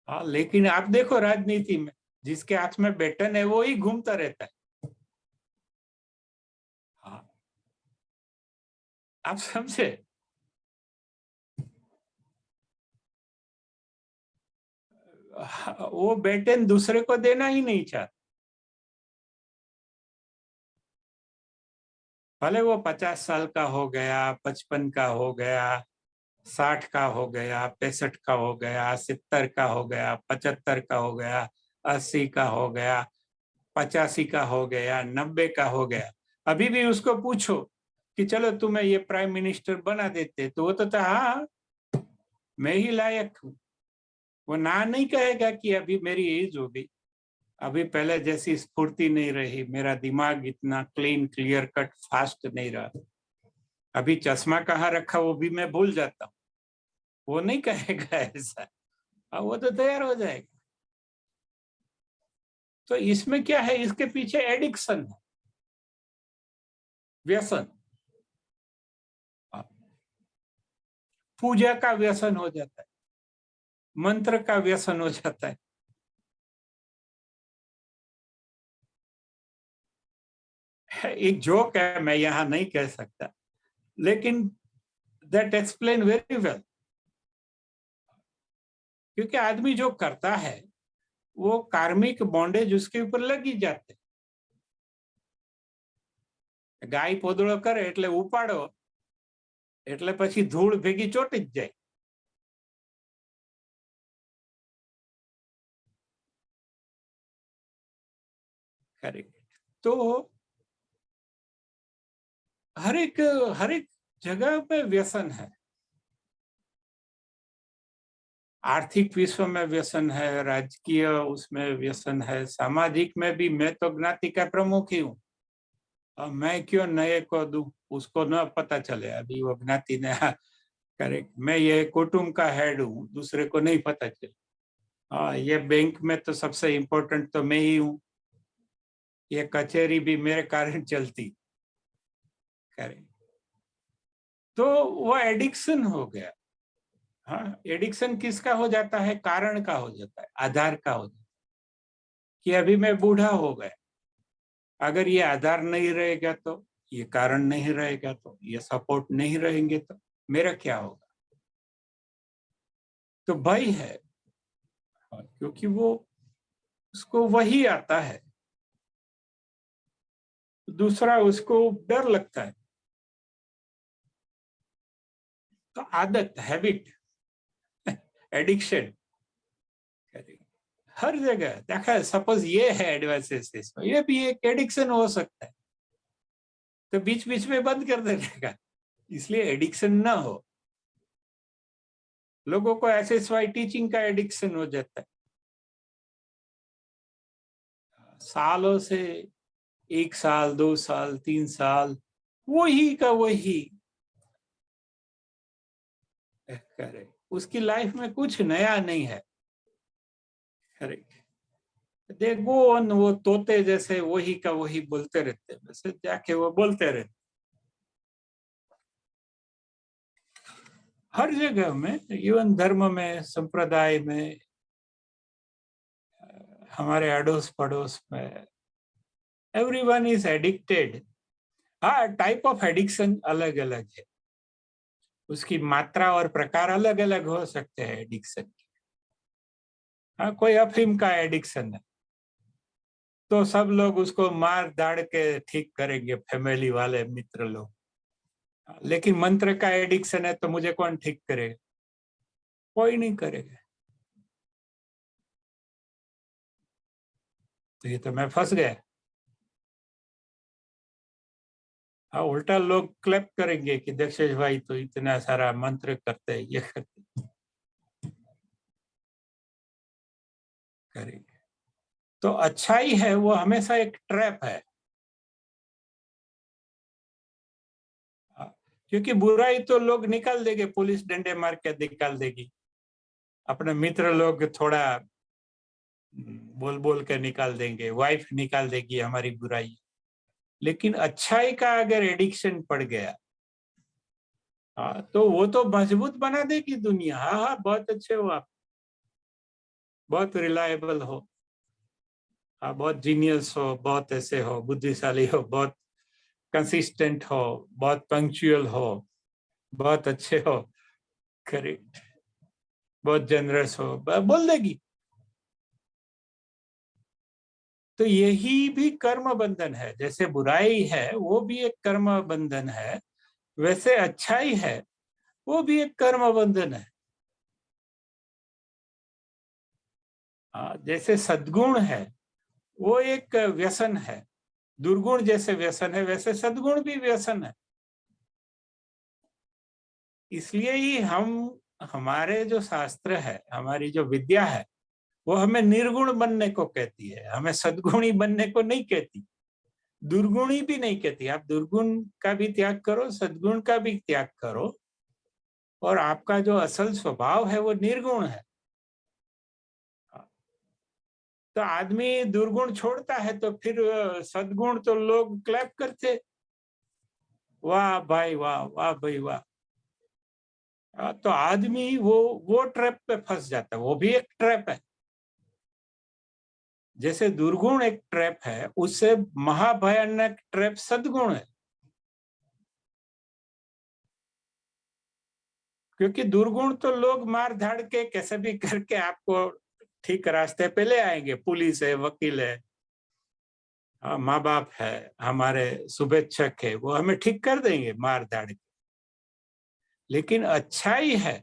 हाँ, लेकिन आप देखो राजनीति में जिसके हाथ में बैटन है वो ही घूमता रहता है। हाँ, आप समझे? वो बैटन दूसरे को देना ही नहीं चाहता, भले वो 50 साल का हो गया, 55 का हो गया, 60 का हो गया, 65 का हो गया, 70 का हो गया, 75 का हो गया, 80 का हो गया, 85 का हो गया, 90 का हो गया। अभी भी उसको पूछो कि चलो तुम्हें ये प्राइम मिनिस्टर बना देते, तो वो तो हाँ मैं ही लायक हूँ। वो ना नहीं कहेगा कि अभी मेरी एज हो गई, अभी पहले जैसी स्फूर्ति नहीं रही, मेरा दिमाग इतना क्लीन क्लियर कट फास्ट नहीं रहा, अभी चश्मा कहाँ रखा वो भी मैं भूल जाता हूँ। वो नहीं कहेगा ऐसा, वो तो तैयार हो जाएगा। तो इसमें क्या है, इसके पीछे एडिक्शन है, व्यसन। पूजा का व्यसन हो जाता है, मंत्र का व्यसन हो जाता है। एक जोक है, मैं यहां नहीं कह सकता, लेकिन दैट एक्सप्लेन वेरी वेल। क्योंकि आदमी जो करता है वो कार्मिक बॉन्डेज उसके ऊपर लगी जाते। गाय पोदड़ो करे એટલે ઉપાડો એટલે પછી ધૂળ ભેગી ચોટી જ જાય। खरी तो हर एक जगह पे व्यसन है। आर्थिक विश्व में व्यसन है, राजकीय उसमें व्यसन है, सामाजिक में भी। मैं तो ज्ञाति का प्रमुख ही हूँ, अब मैं क्यों नए को दूं, उसको न पता चले अभी वो ज्ञाति ने करे। मैं ये कुटुंब का हेड हूँ, दूसरे को नहीं पता चले। हाँ, ये बैंक में तो सबसे इम्पोर्टेंट तो मैं ही हूँ, ये कचहरी भी मेरे कारण चलती करे। तो वो एडिक्शन हो गया। हाँ, एडिक्शन किसका हो जाता है? कारण का हो जाता है, आधार का हो जाता है कि अभी मैं बूढ़ा हो गया, अगर ये आधार नहीं रहेगा तो, ये कारण नहीं रहेगा तो, ये सपोर्ट नहीं रहेंगे तो मेरा क्या होगा? तो भय है, क्योंकि वो उसको वही आता है। दूसरा, उसको डर लगता है। तो आदत, हैबिट, एडिक्शन हर जगह देखा है। सपोज ये है एडवांसेस, ये भी एक एडिक्शन हो सकता है, तो बीच बीच में बंद कर देने का, इसलिए एडिक्शन ना हो। लोगों को एसएसवाई टीचिंग का एडिक्शन हो जाता है, सालों से, 1 साल 2 साल 3 साल वही का वही करे, उसकी लाइफ में कुछ नया नहीं है। दे गो ऑन, वो तोते जैसे वही का वही बोलते रहते, वैसे जाके वो बोलते रहते। हर जगह में, इवन धर्म में, संप्रदाय में, हमारे अड़ोस पड़ोस में, एवरीवन इज एडिक्टेड। हाँ, टाइप ऑफ एडिक्शन अलग अलग है, उसकी मात्रा और प्रकार अलग अलग हो सकते हैं एडिक्शन के। हाँ, कोई अफीम का एडिक्शन है तो सब लोग उसको मार दाड़ के ठीक करेंगे, फैमिली वाले, मित्र लोग। लेकिन मंत्र का एडिक्शन है तो मुझे कौन ठीक करेगा? कोई नहीं करेगा। तो ये तो मैं फंस गया। हाँ, उल्टा लोग क्लैप करेंगे कि दक्षेश भाई तो इतना सारा मंत्र करते हैं, ये करते करेंगे। तो अच्छाई है वो हमेशा एक ट्रैप है। क्योंकि बुराई तो लोग निकाल देंगे, पुलिस डंडे मार के निकाल देगी, अपने मित्र लोग थोड़ा बोल बोल के निकाल देंगे, वाइफ निकाल देगी हमारी बुराई। लेकिन अच्छाई का अगर एडिक्शन पड़ गया हाँ, तो वो तो मजबूत बना देगी दुनिया। हाँ हाँ, बहुत अच्छे हो आप, बहुत रिलायबल हो, हाँ, बहुत जीनियस हो, बहुत ऐसे हो, बुद्धिशाली हो, बहुत कंसिस्टेंट हो, बहुत पंक्चुअल हो, बहुत अच्छे हो, करेक्ट, बहुत जनरस हो, बोल देगी। तो यही भी कर्म बंधन है। जैसे बुराई है वो भी एक कर्म बंधन है, वैसे अच्छाई है वो भी एक कर्म बंधन है। जैसे सद्गुण है वो एक व्यसन है, दुर्गुण जैसे व्यसन है वैसे सद्गुण भी व्यसन है। इसलिए ही हम, हमारे जो शास्त्र है, हमारी जो विद्या है, वो हमें निर्गुण बनने को कहती है, हमें सद्गुणी बनने को नहीं कहती, दुर्गुणी भी नहीं कहती। आप दुर्गुण का भी त्याग करो, सद्गुण का भी त्याग करो, और आपका जो असल स्वभाव है वो निर्गुण है। तो आदमी दुर्गुण छोड़ता है तो फिर सद्गुण तो लोग क्लैप करते, वाह भाई वाह, वाह भाई वाह। तो आदमी वो ट्रैप पे फंस जाता है, वो भी एक ट्रैप है। जैसे दुर्गुण एक ट्रैप है, उससे महाभयानक ट्रैप सद्गुण है। क्योंकि दुर्गुण तो लोग मार धाड़ के कैसे भी करके आपको ठीक रास्ते पे ले आएंगे, पुलिस है, वकील है, माँ बाप है, हमारे शुभेच्छक है, वो हमें ठीक कर देंगे मार धाड़ के। लेकिन अच्छाई है,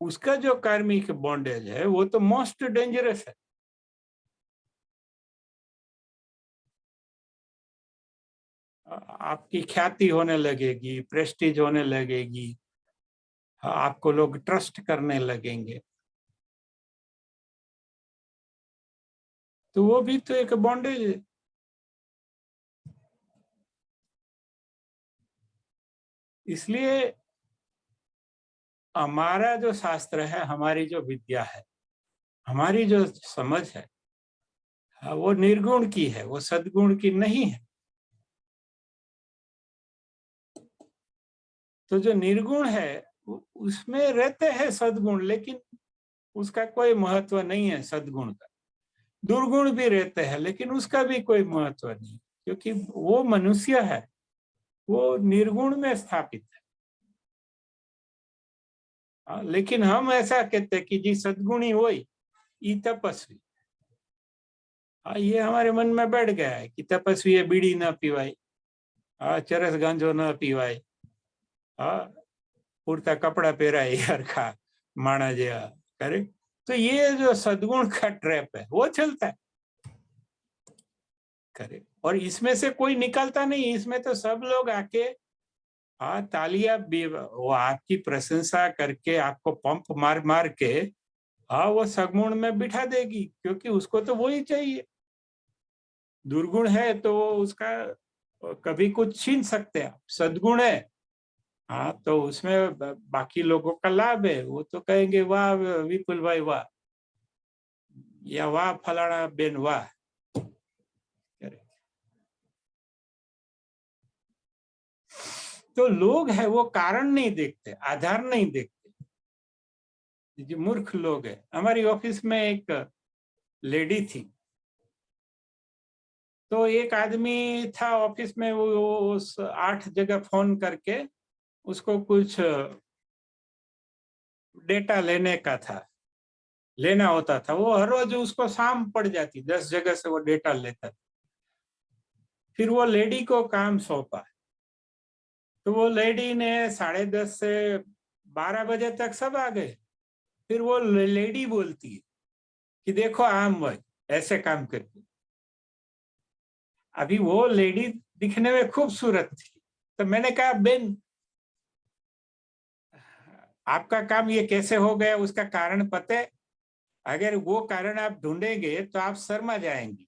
उसका जो कार्मिक बॉन्डेज है वो तो मोस्ट डेंजरस है। आपकी ख्याति होने लगेगी, प्रेस्टीज होने लगेगी, आपको लोग ट्रस्ट करने लगेंगे, तो वो भी तो एक बॉन्डेज है। इसलिए हमारा जो शास्त्र है, हमारी जो विद्या है, हमारी जो समझ है, वो निर्गुण की है, वो सद्गुण की नहीं है। तो जो निर्गुण है उसमें रहते हैं सद्गुण, लेकिन उसका कोई महत्व नहीं है सद्गुण का। दुर्गुण भी रहते हैं लेकिन उसका भी कोई महत्व नहीं, क्योंकि वो मनुष्य है, वो निर्गुण में स्थापित है। लेकिन हम ऐसा कहते हैं कि जी सद्गुणी होई ई तपस्वी। ये हमारे मन में बैठ गया है कि तपस्वी है, बीड़ी न पीवाई, चरस गांजो न पीवाय, पूरता कपड़ा पहराए यार खा माना जेवा करे। तो ये जो सद्गुण का ट्रैप है वो चलता है, करे, और इसमें से कोई निकलता नहीं। इसमें तो सब लोग आके तालियां वो आपकी प्रशंसा करके, आपको पंप मार मार के वो सद्गुण में बिठा देगी, क्योंकि उसको तो वही चाहिए। दुर्गुण है तो वो उसका कभी कुछ छीन सकते हैं, सद्गुण है तो उसमें बाकी लोगों का लाभ है, वो तो कहेंगे वाह विपुल भाई वाह, या वाह फलाना बेन वाह। तो लोग है वो कारण नहीं देखते, आधार नहीं देखते, जो मूर्ख लोग है। हमारी ऑफिस में एक लेडी थी, तो एक आदमी था ऑफिस में, वो उस 8 जगह फोन करके उसको कुछ डेटा लेने का था, लेना होता था। वो हर रोज उसको शाम पड़ जाती, 10 जगह से वो डेटा लेता था। फिर वो लेडी को काम सौंपा, तो वो लेडी ने 10:30 से 12 बजे तक सब आ गए। फिर वो लेडी बोलती है कि देखो आम भाई ऐसे काम करती। अभी वो लेडी दिखने में खूबसूरत थी, तो मैंने कहा बेन, आपका काम ये कैसे हो गया, उसका कारण पता है? अगर वो कारण आप ढूंढेंगे तो आप शर्मा जाएंगे,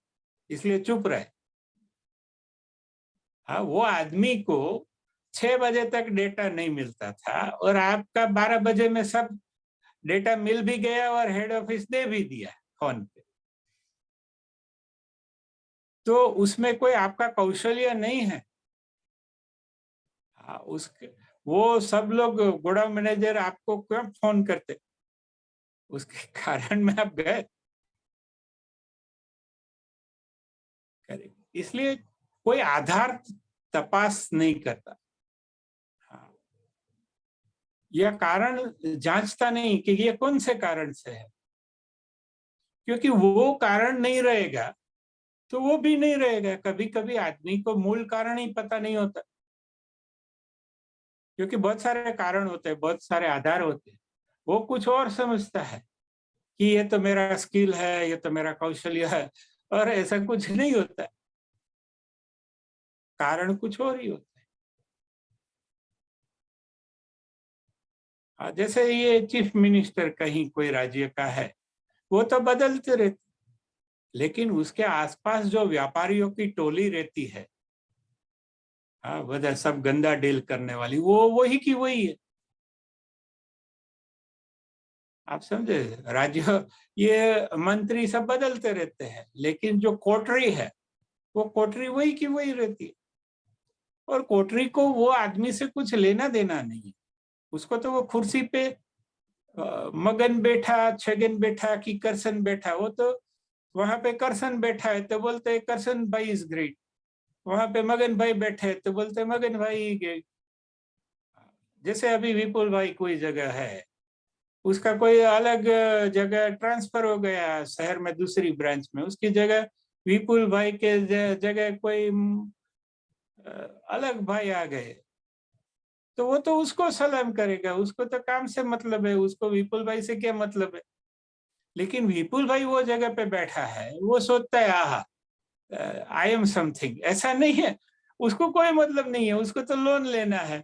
इसलिए चुप रहे। हाँ, वो आदमी को 6 बजे तक डेटा नहीं मिलता था, और आपका 12 बजे में सब डेटा मिल भी गया और हेड ऑफिस दे भी दिया फोन पे। तो उसमें कोई आपका कौशल्य नहीं है। उसके वो सब लोग गोडाउन मैनेजर आपको क्यों फोन करते? उसके कारण में आप गए। इसलिए कोई आधार तपास नहीं करता। हाँ, यह कारण जांचता नहीं कि ये कौन से कारण से है, क्योंकि वो कारण नहीं रहेगा तो वो भी नहीं रहेगा। कभी कभी आदमी को मूल कारण ही पता नहीं होता, क्योंकि बहुत सारे कारण होते हैं, बहुत सारे आधार होते हैं। वो कुछ और समझता है कि ये तो मेरा स्किल है, ये तो मेरा कौशल्य है, और ऐसा कुछ नहीं होता है। कारण कुछ और ही होता है। जैसे ये चीफ मिनिस्टर कहीं कोई राज्य का है, वो तो बदलते रहते, लेकिन उसके आसपास जो व्यापारियों की टोली रहती है, वजह सब गंदा डील करने वाली, वो वही की वही है। आप समझे? राज्य, ये मंत्री सब बदलते रहते हैं, लेकिन जो कोठरी है वो कोठरी वही की वही रहती है। और कोठरी को वो आदमी से कुछ लेना देना नहीं है। उसको तो वो कुर्सी पे मगन बैठा, छगन बैठा कि करसन बैठा, वो तो वहां पे करसन बैठा है तो बोलते हैं करसन भाई इज ग्रेट, वहां पे मगन भाई बैठे तो बोलते हैं मगन भाई ग्रेट। जैसे अभी विपुल भाई कोई जगह है, उसका कोई अलग जगह ट्रांसफर हो गया शहर में दूसरी ब्रांच में, उसकी जगह विपुल भाई के जगह कोई अलग भाई आ गए, तो वो तो उसको सलाम करेगा, उसको तो काम से मतलब है, उसको विपुल भाई से क्या मतलब है। लेकिन विपुल भाई वो जगह पे बैठा है, वो सोचता है आहा आई एम समथिंग, ऐसा नहीं है। उसको कोई मतलब नहीं है, उसको तो लोन लेना है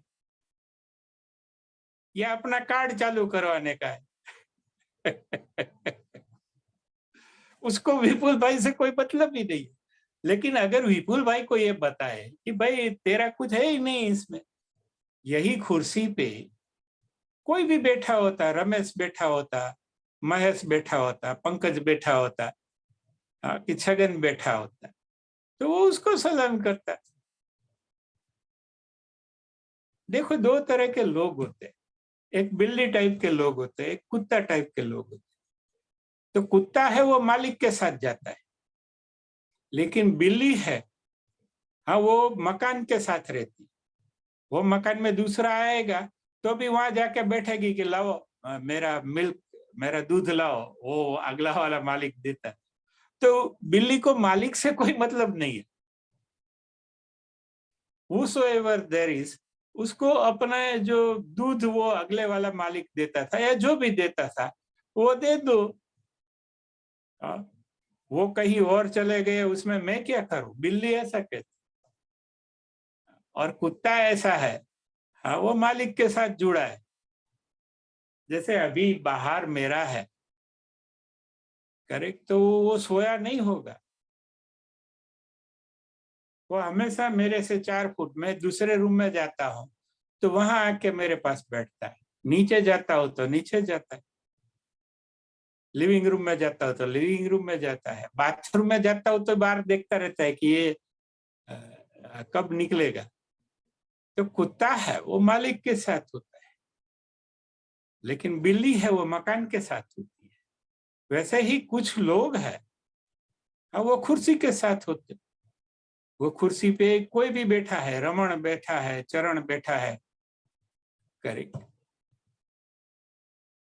या अपना कार्ड चालू करवाने का है। उसको विपुल भाई से कोई मतलब ही नहीं। लेकिन अगर विपुल भाई को ये बताए कि भाई तेरा कुछ है ही नहीं इसमें, यही कुर्सी पे कोई भी बैठा होता, रमेश बैठा होता, महेश बैठा होता, पंकज बैठा होता, कि छगन बैठा होता, तो वो उसको सलाम करता। देखो, दो तरह के लोग होते हैं, एक बिल्ली टाइप के लोग होते हैं, एक कुत्ता टाइप के लोग होते हैं। तो कुत्ता है वो मालिक के साथ जाता है, लेकिन बिल्ली है, हाँ, वो मकान के साथ रहती। वो मकान में दूसरा आएगा तो भी वहां जाके बैठेगी कि लाओ मेरा मिल्क, मेरा दूध लाओ, वो अगला वाला मालिक देता है। तो बिल्ली को मालिक से कोई मतलब नहीं है। whosoever there is, उसको अपना जो दूध वो अगले वाला मालिक देता था या जो भी देता था वो दे दो। वो कहीं और चले गए, उसमें मैं क्या करूं? बिल्ली ऐसा कहती। और कुत्ता ऐसा है, हाँ, वो मालिक के साथ जुड़ा है। जैसे अभी बाहर मेरा है, करेक्ट, तो वो सोया नहीं होगा, वो हमेशा मेरे से 4 फुट में दूसरे रूम में जाता हूँ तो वहां आके मेरे पास बैठता है, नीचे जाता हो तो नीचे जाता है, लिविंग रूम में जाता हो तो लिविंग रूम में जाता है, बाथरूम में जाता हो तो बाहर देखता रहता है कि ये कब निकलेगा। तो कुत्ता है वो मालिक के साथ होता है, लेकिन बिल्ली है वो मकान के साथ होती है। वैसे ही कुछ लोग हैं, वो कुर्सी के साथ होते। वो कुर्सी पे कोई भी बैठा है, रमण बैठा है, चरण बैठा है, करेक्ट,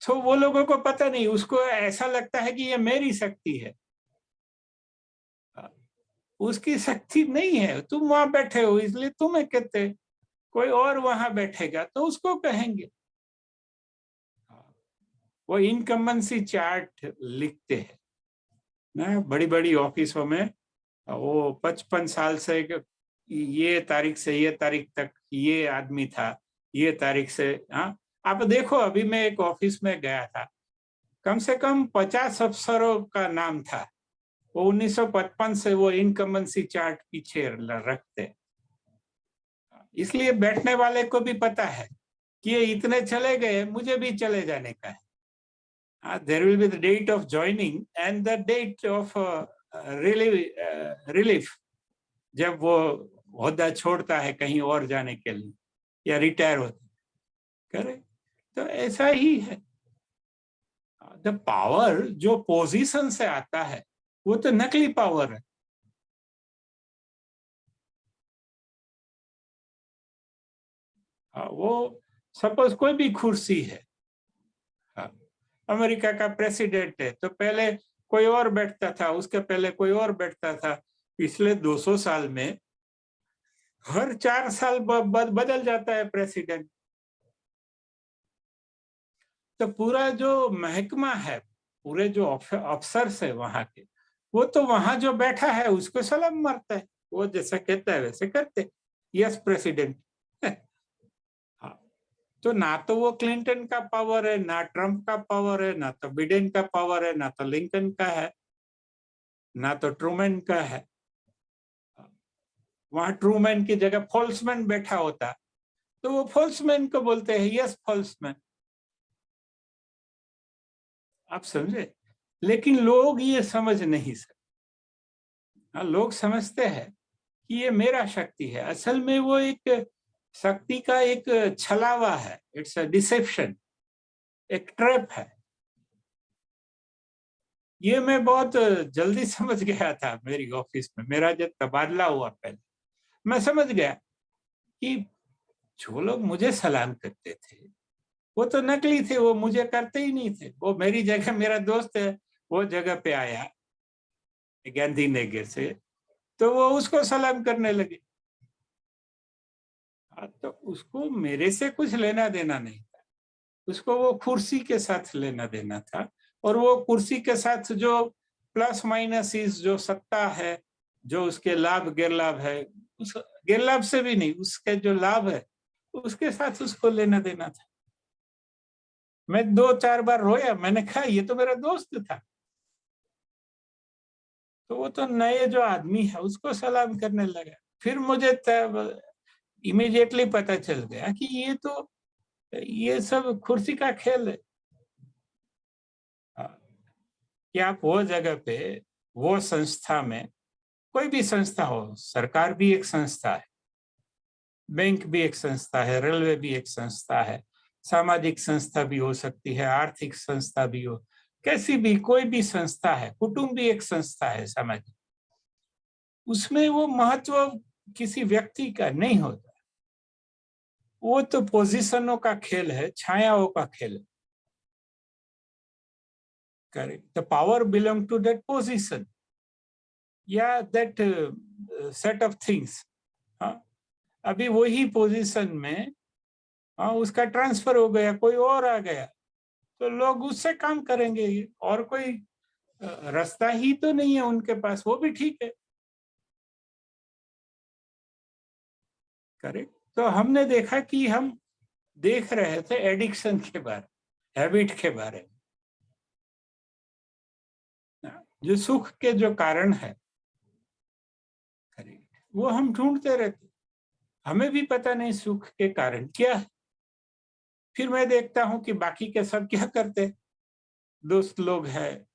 तो वो लोगों को पता नहीं, उसको ऐसा लगता है कि ये मेरी शक्ति है। उसकी शक्ति नहीं है, तुम वहां बैठे हो इसलिए तुम्हें कहते। कोई और वहां बैठेगा तो उसको कहेंगे। वो इनकम्बेंसी चार्ट लिखते हैं ना बड़ी बड़ी ऑफिसों में, वो 55 साल से ये तारीख से ये तारीख तक ये आदमी था, ये तारीख से। हाँ, आप देखो, अभी मैं एक ऑफिस में गया था, कम से कम 50 अफसरों का नाम था। वो 1955 से वो इनकम्बेंसी चार्ट पीछे रखते, इसलिए बैठने वाले को भी पता है कि ये इतने चले गए, मुझे भी चले जाने का है। There will be the date of joining and the date of relief, जब वो ओहदा छोड़ता है कहीं और जाने के लिए या रिटायर होता है। करेक्ट। तो ऐसा ही है, द पावर जो पोजीशन से आता है वो तो नकली पावर है। वो सपोज कोई भी कुर्सी है, अमेरिका का प्रेसिडेंट है, तो पहले कोई और बैठता था, उसके पहले कोई और बैठता था। पिछले 200 साल में हर 4 साल बदल जाता है प्रेसिडेंट। तो पूरा जो महकमा है, पूरे जो अफसर्स है वहां के, वो तो वहां जो बैठा है उसको सलाम मारता है, वो जैसा कहता है वैसे करते। Yes president. हाँ, तो ना तो वो क्लिंटन का पावर है, ना ट्रंप का पावर है, ना तो बिडेन का पावर है, ना तो लिंकन का है, ना तो ट्रूमैन का है। वहां ट्रूमैन की जगह फॉल्समैन बैठा होता, तो वो फॉल्समैन को बोलते हैं यस फॉल्समैन। आप समझे? लेकिन लोग ये समझ नहीं सकते। हाँ, लोग समझते हैं कि ये मेरा शक्ति है, असल में वो एक शक्ति का एक छलावा है, इट्स अ डिसेप्शन, एक ट्रैप है। ये मैं बहुत जल्दी समझ गया था मेरी ऑफिस में, मेरा जब तबादला हुआ पहले मैं समझ गया कि जो लोग मुझे सलाम करते थे वो तो नकली थे, वो मुझे करते ही नहीं थे। वो मेरी जगह, मेरा दोस्त है वो जगह पे आया गांधीनगर से, तो वो उसको सलाम करने लगे। तो उसको मेरे से कुछ लेना देना नहीं था, उसको वो कुर्सी के साथ लेना देना था। और वो कुर्सी के साथ जो प्लस माइनस इस जो सत्ता है, जो उसके लाभ गैरलाभ है, उस गैरलाभ से भी नहीं, उसके जो लाभ है उसके साथ उसको लेना देना था। मैं 2-4 बार रोया, मैंने कहा ये तो मेरा दोस्त था। तो वो तो नए जो आदमी है उसको सलाम करने लगा। फिर मुझे तब इमीडिएटली पता चल गया कि ये सब कुर्सी का खेल है। कि आप वो जगह पे, वो संस्था में, कोई भी संस्था हो, सरकार भी एक संस्था है, बैंक भी एक संस्था है, रेलवे भी एक संस्था है, सामाजिक संस्था भी हो सकती है, आर्थिक संस्था भी हो, कैसी भी कोई भी संस्था है, कुटुंब भी एक संस्था है सामाजिक। उसमें वो महत्व किसी व्यक्ति का नहीं होता, वो तो पोजीशनों का खेल है, छायाओं का खेल है। Correct, the power belong to that position या दैट सेट ऑफ थिंग्स। हाँ, अभी वही पोजीशन में उसका ट्रांसफर हो गया, कोई और आ गया, तो लोग उससे काम करेंगे, और कोई रास्ता ही तो नहीं है उनके पास, वो भी ठीक है। करेक्ट। तो हमने देखा कि हम देख रहे थे एडिक्शन के बारे, हैबिट के बारे में, जो सुख के जो कारण है, करेक्ट, वो हम ढूंढते रहते, हमें भी पता नहीं सुख के कारण क्या है। फिर मैं देखता हूं कि बाकी के सब क्या करते, दोस्त लोग हैं,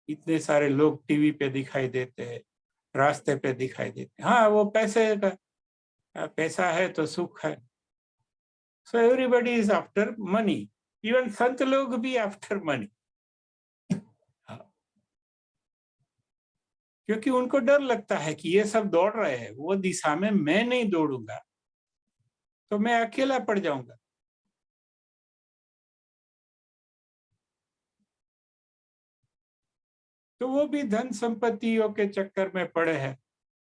इतने सारे लोग टीवी पे दिखाई देते हैं, रास्ते पे दिखाई देते हैं, हाँ वो पैसे का, पैसा है तो सुख है। So everybody is after money, even संत लोग भी आफ्टर मनी। क्योंकि उनको डर लगता है कि ये सब दौड़ रहे हैं, वो दिशा में मैं नहीं दौड़ूंगा तो मैं अकेला पड़ जाऊंगा। तो वो भी धन संपत्तियों के चक्कर में पड़े हैं।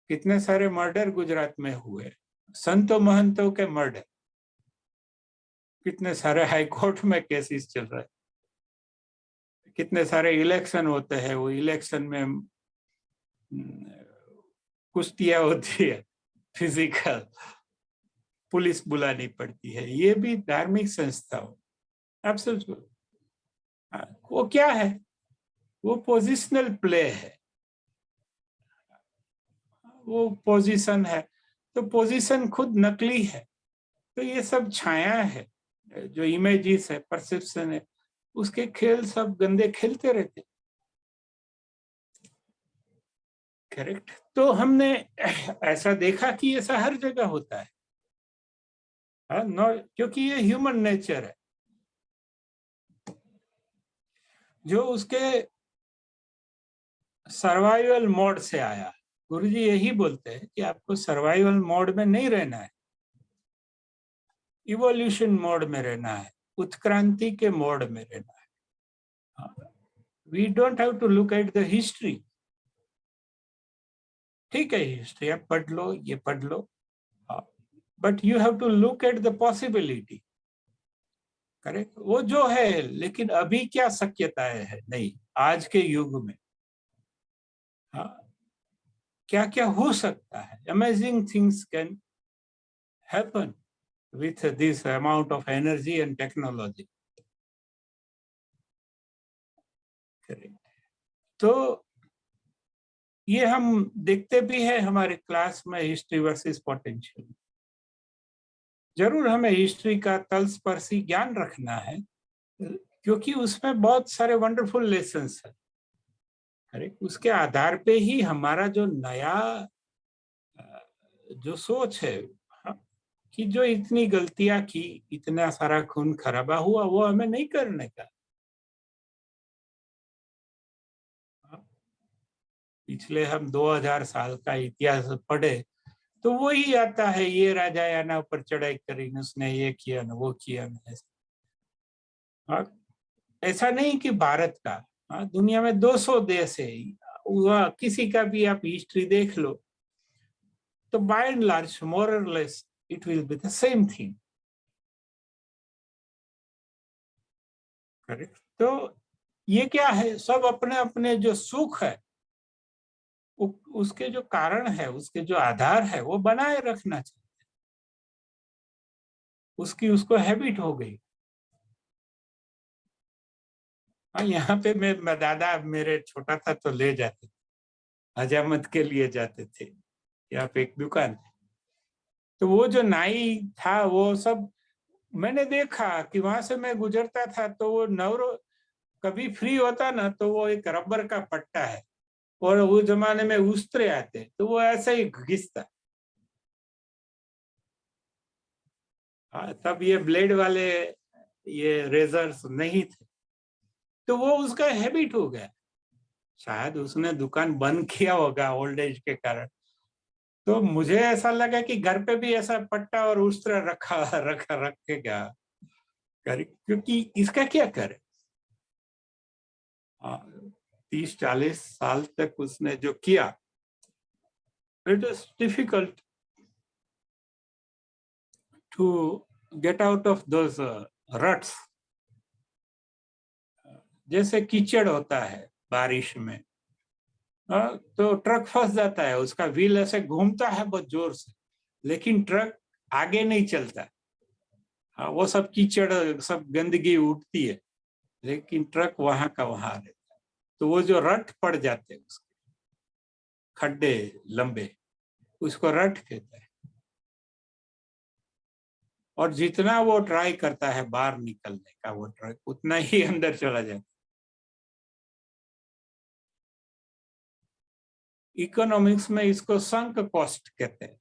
कितने सारे मर्डर गुजरात में हुए, संतों महंतों के मर्डर, कितने सारे हाई कोर्ट में केसेस चल रहे हैं, कितने सारे इलेक्शन होते हैं, वो इलेक्शन में कुश्तियां होती है, फिजिकल, पुलिस बुलानी पड़ती है। ये भी धार्मिक संस्थाओं, आप सोचो, वो क्या है, वो पोजिशनल प्ले है, वो पोजीशन है। तो पोजीशन खुद नकली है। तो ये सब छाया है, जो इमेजेस है, परसेप्शन है, उसके खेल सब गंदे खेलते रहते। करेक्ट। तो हमने ऐसा देखा कि ऐसा हर जगह होता है। क्योंकि ये ह्यूमन नेचर है जो उसके सर्वाइवल मोड से आया। गुरुजी यही बोलते हैं कि आपको सर्वाइवल मोड में नहीं रहना है, इवोल्यूशन मोड में रहना है, उत्क्रांति के मोड में रहना है। We don't have to look at the history. ठीक है, हिस्ट्री आप पढ़ लो, ये पढ़ लो, but you have to look at the possibility. Correct, वो जो है, लेकिन अभी क्या शक्यताएं है नहीं आज के युग में। क्या क्या हो सकता है, amazing things can happen with this amount of energy and technology. तो ये हम देखते भी हैं हमारे क्लास में हिस्ट्री वर्सेस पोटेंशियल। जरूर हमें हिस्ट्री का तलस्पर्शी ज्ञान रखना है क्योंकि उसमें बहुत सारे वंडरफुल लेसन्स हैं। अरे उसके आधार पे ही हमारा जो नया जो सोच है कि जो इतनी गलतियां की, इतना सारा खून खराबा हुआ, वो हमें नहीं करने का। पिछले हम 2000 साल का इतिहास पढ़े तो वो ही आता है, ये राजा याना ऊपर चढ़ाई करी, उसने ये किया ना वो किया ना। ऐसा नहीं कि भारत का, दुनिया में 200 देश है, वह किसी का भी आप हिस्ट्री देख लो तो बाय एंड लार्ज मोर और less it will be the same thing. Correct. तो ये क्या है, सब अपने अपने जो सुख है उसके जो कारण है, उसके जो आधार है, वो बनाए रखना चाहिए। उसकी उसको हैबिट हो गई। यहाँ पे मैं दादा मेरे छोटा था तो ले जाते, हजामत के लिए जाते थे। यहाँ पे एक दुकान थी, तो वो जो नाई था वो सब मैंने देखा कि वहां से मैं गुजरता था तो वो नवरो कभी फ्री होता ना तो वो एक रबर का पट्टा है और उस जमाने में उस्तरे आते तो वो ऐसे ही घिसता। तब ये ब्लेड वाले ये रेजर्स नहीं थे, तो वो उसका हैबिट हो गया। शायद उसने दुकान बंद किया होगा ओल्ड एज के कारण। तो मुझे ऐसा लगा कि घर पे भी ऐसा पट्टा और उस्त्र रखेगा, क्योंकि इसका क्या करे। 30-40 साल तक उसने जो किया, it is difficult to get out of those ruts. जैसे कीचड़ होता है बारिश में, तो ट्रक फंस जाता है, उसका व्हील ऐसे घूमता है बहुत जोर से, लेकिन ट्रक आगे नहीं चलता। वो सब कीचड़ सब गंदगी उठती है, लेकिन ट्रक वहां का वहां रहता है। तो वो जो रट पड़ जाते हैं उसके खड्डे लंबे, उसको रट कहता है। और जितना वो ट्राई करता है बाहर निकलने का वो ट्रक, उतना ही अंदर चला जाता है। इकोनॉमिक्स में इसको संक कॉस्ट कहते हैं।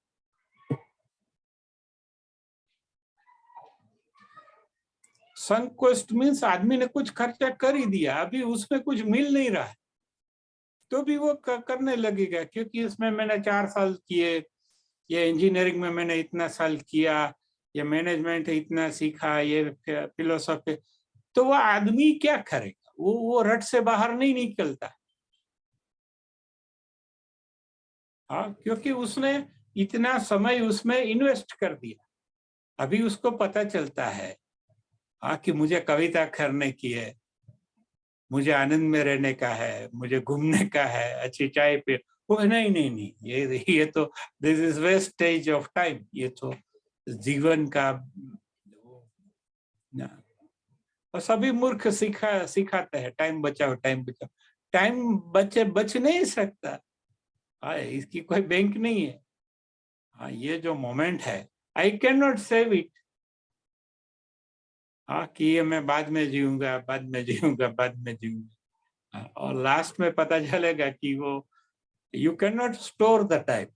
संक कॉस्ट मीन्स आदमी ने कुछ खर्चा कर ही दिया, अभी उसमें कुछ मिल नहीं रहा है, तो भी वो करने लगेगा क्योंकि इसमें मैंने 4 साल किए, ये इंजीनियरिंग में मैंने इतना साल किया, ये मैनेजमेंट इतना सीखा, ये फिलोसॉफी। तो वो आदमी क्या करेगा, वो रट से बाहर नहीं निकलता। हाँ, क्योंकि उसने इतना समय उसमें इन्वेस्ट कर दिया। अभी उसको पता चलता है कि मुझे कविता करने की है, मुझे आनंद में रहने का है, मुझे घूमने का है, अच्छी चाय पे। वो नहीं नहीं नहीं, ये तो this is wastage of time, ये तो जीवन का। और सभी मूर्ख सिखाते हैं टाइम बचाओ टाइम बचाओ। टाइम बच नहीं सकता। इसकी कोई बैंक नहीं है। ये जो मोमेंट है, I can not save it. कि ये मैं बाद में जीऊंगा, बाद में जीऊंगा, बाद में जीऊंगा, और लास्ट में पता चलेगा कि वो you can not store the time.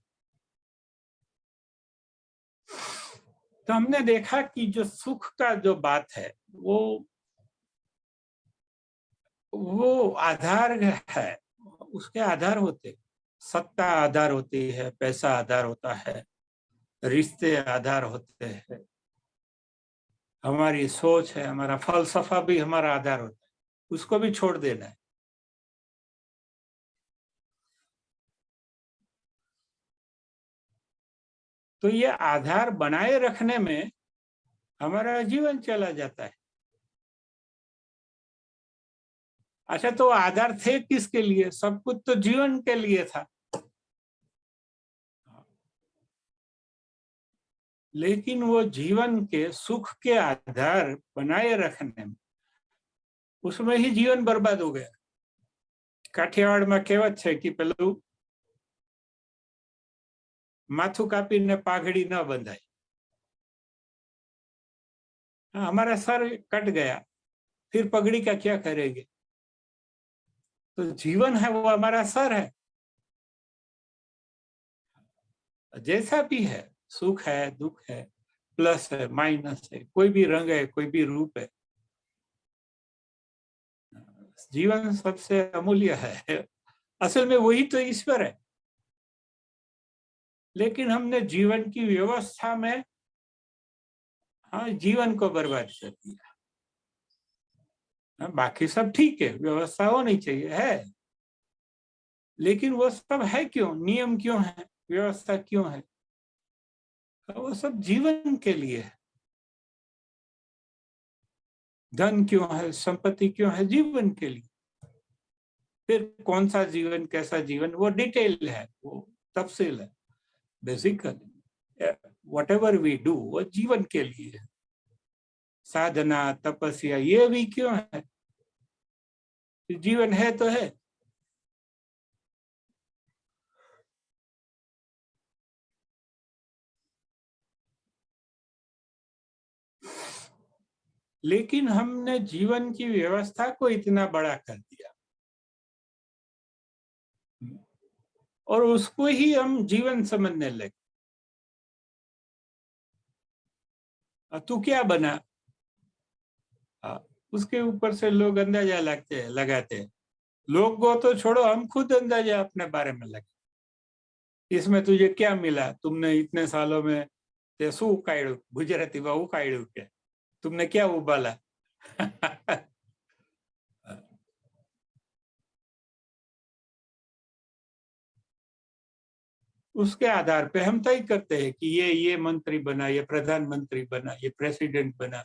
तो हमने देखा कि जो सुख का जो बात है वो आधार है, उसके आधार होते, सत्ता आधार होती है, पैसा आधार होता है, रिश्ते आधार होते हैं, हमारी सोच है, हमारा फलसफा भी हमारा आधार होता है, उसको भी छोड़ देना है। तो ये आधार बनाए रखने में हमारा जीवन चला जाता है। अच्छा, तो आधार थे किसके लिए? सब कुछ तो जीवन के लिए था, लेकिन वो जीवन के सुख के आधार बनाए रखने में, उसमें ही जीवन बर्बाद हो गया। काठियावाड़ में कहेवत है कि पेलू माथु कापीने पाघड़ी न बंधाई। हमारा सर कट गया, फिर पगड़ी का क्या करेंगे? तो जीवन है वो हमारा सर है, जैसा भी है, सुख है, दुख है, प्लस है, माइनस है, कोई भी रंग है, कोई भी रूप है, जीवन सबसे अमूल्य है। असल में वही तो ईश्वर है, लेकिन हमने जीवन की व्यवस्था में जीवन को बर्बाद कर दिया। बाकी सब ठीक है, व्यवस्था होनी चाहिए है, लेकिन वो सब है क्यों? नियम क्यों है, व्यवस्था क्यों है? वो सब जीवन के लिए है। धन क्यों है, संपत्ति क्यों है? जीवन के लिए। फिर कौन सा जीवन, कैसा जीवन, वो डिटेल है, वो तफसील है। Basically whatever we do वो जीवन के लिए है। साधना, तपस्या, ये भी क्यों है? जीवन है तो है। लेकिन हमने जीवन की व्यवस्था को इतना बड़ा कर दिया और उसको ही हम जीवन समझने लगे। तू क्या बना? उसके ऊपर से लोग अंदाजा लगाते हैं। लोग को तो छोड़ो, हम खुद अंदाजा अपने बारे में लगे। इसमें तुझे क्या मिला? तुमने इतने सालों में ते शू उकायडू? गुजराती में उकायडू के तुमने क्या उबाला? उसके आधार पे हम तय करते हैं कि ये मंत्री बना, ये प्रधानमंत्री बना, ये प्रेसिडेंट बना,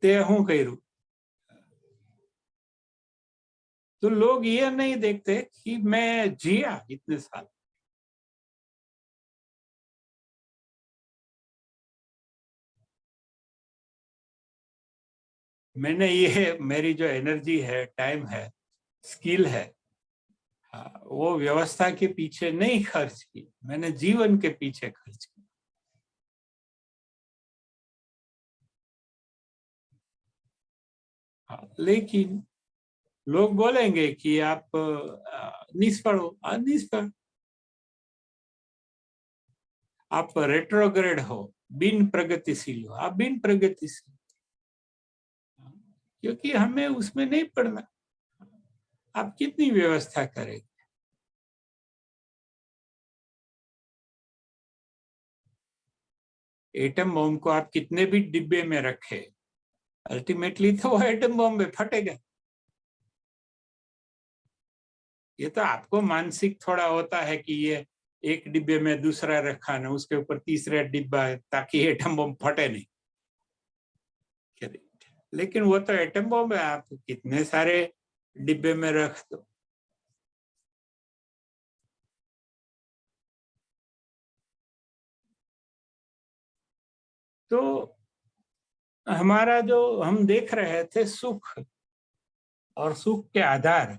ते हूं करू। तो लोग ये नहीं देखते कि मैं जिया इतने साल, मैंने ये मेरी जो एनर्जी है, टाइम है, स्किल है, वो व्यवस्था के पीछे नहीं खर्च की, मैंने जीवन के पीछे खर्च की। लेकिन लोग बोलेंगे कि आप निष्फल हो। निष्फल, आप रेट्रोग्रेड हो, बिन प्रगतिशील हो, आप बिन प्रगतिशील, क्योंकि हमें उसमें नहीं पढ़ना। आप कितनी व्यवस्था करेंगे? एटम बॉम्ब को आप कितने भी डिब्बे में रखे, अल्टीमेटली तो वो एटम बॉम्ब में फटेगा। ये तो आपको मानसिक थोड़ा होता है कि ये एक डिब्बे में दूसरा रखा ना, उसके ऊपर तीसरा डिब्बा है ताकि एटम बम फटे नहीं। लेकिन वो तो एटम बम है, आप कितने सारे डिब्बे में रख दो। तो हमारा जो हम देख रहे थे सुख, और सुख के आधार,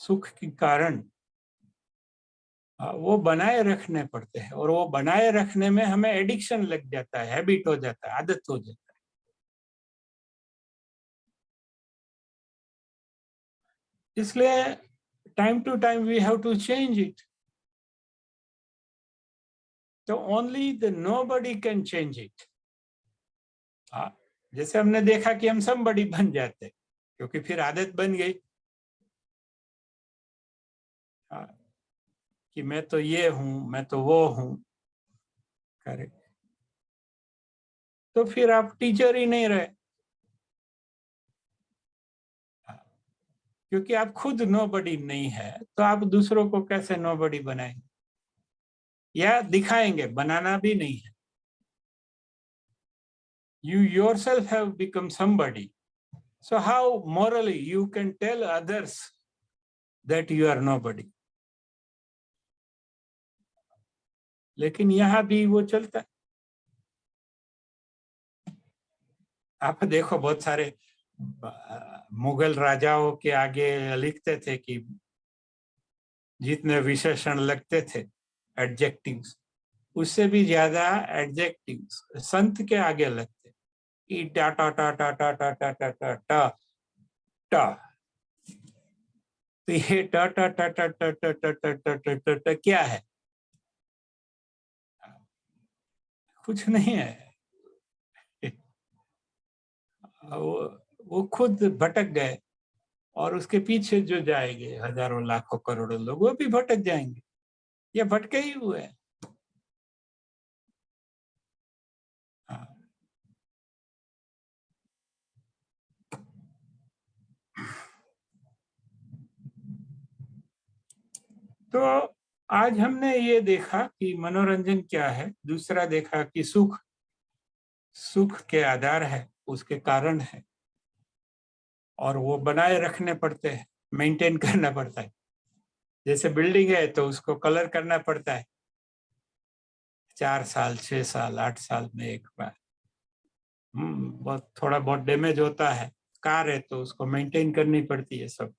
सुख के कारण, वो बनाए रखने पड़ते हैं, और वो बनाए रखने में हमें एडिक्शन लग जाता है, हैबिट हो जाता है, आदत हो जाता है। इसलिए time to time we have to change it. तो only the nobody can change it. हाँ, जैसे हमने देखा कि हम somebody बन जाते क्योंकि फिर आदत बन गई। हाँ, कि मैं तो ये हूं, मैं तो वो हूं। करेक्ट। तो फिर आप टीचर ही नहीं रहे। हाँ, क्योंकि आप खुद नोबडी नहीं है तो आप दूसरों को कैसे नोबडी बनाएंगे या दिखाएंगे? बनाना भी नहीं है। You yourself have become somebody. So how morally you can tell others that you are nobody? लेकिन यहाँ भी वो चलता है। आप देखो बहुत सारे मुगल राजाओं के आगे लिखते थे कि जितने विशेषण लगते थे एडजेक्टिव्स, उससे भी ज्यादा एडजेक्टिव्स संत के आगे लगते। ई टा टा टा टा टा टा टा टा टा टा टा। तो ये टा टा टा टा टा टा टा टा टा टा टा टा क्या है? कुछ नहीं है। वो खुद भटक गए और उसके पीछे जो जाएंगे हजारों लाखों करोड़ों लोग वो भी भटक जाएंगे। ये भटके ही हुए हैं। हाँ। तो आज हमने ये देखा कि मनोरंजन क्या है, दूसरा देखा कि सुख सुख के आधार है, उसके कारण है और वो बनाए रखने पड़ते हैं, मेंटेन करना पड़ता है। जैसे बिल्डिंग है तो उसको कलर करना पड़ता है 4 साल 6 साल 8 साल में एक बार। बहुत थोड़ा बहुत डैमेज होता है। कार है तो उसको मेंटेन करनी पड़ती है, सब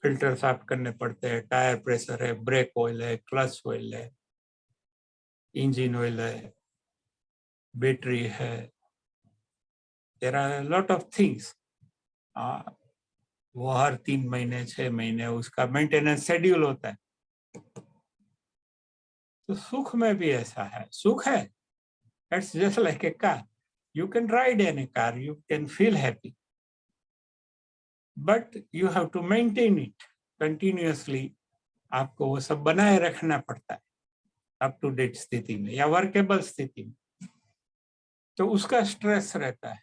फिल्टर साफ करने पड़ते हैं, टायर प्रेशर है, ब्रेक ऑयल है, क्लच ऑयल है, इंजन ऑयल है, बैटरी है, there are lot of things. वो हर 3 महीने 6 महीने उसका मेंटेनेंस शेड्यूल होता है। तो सुख में भी ऐसा है, सुख है it's just like a car, you can ride in a car, you can feel happy, but you have to maintain it continuously. आपको वो सब बनाए रखना पड़ता है अप टू डेट स्थिति में या वर्केबल स्थिति में। तो उसका स्ट्रेस रहता है।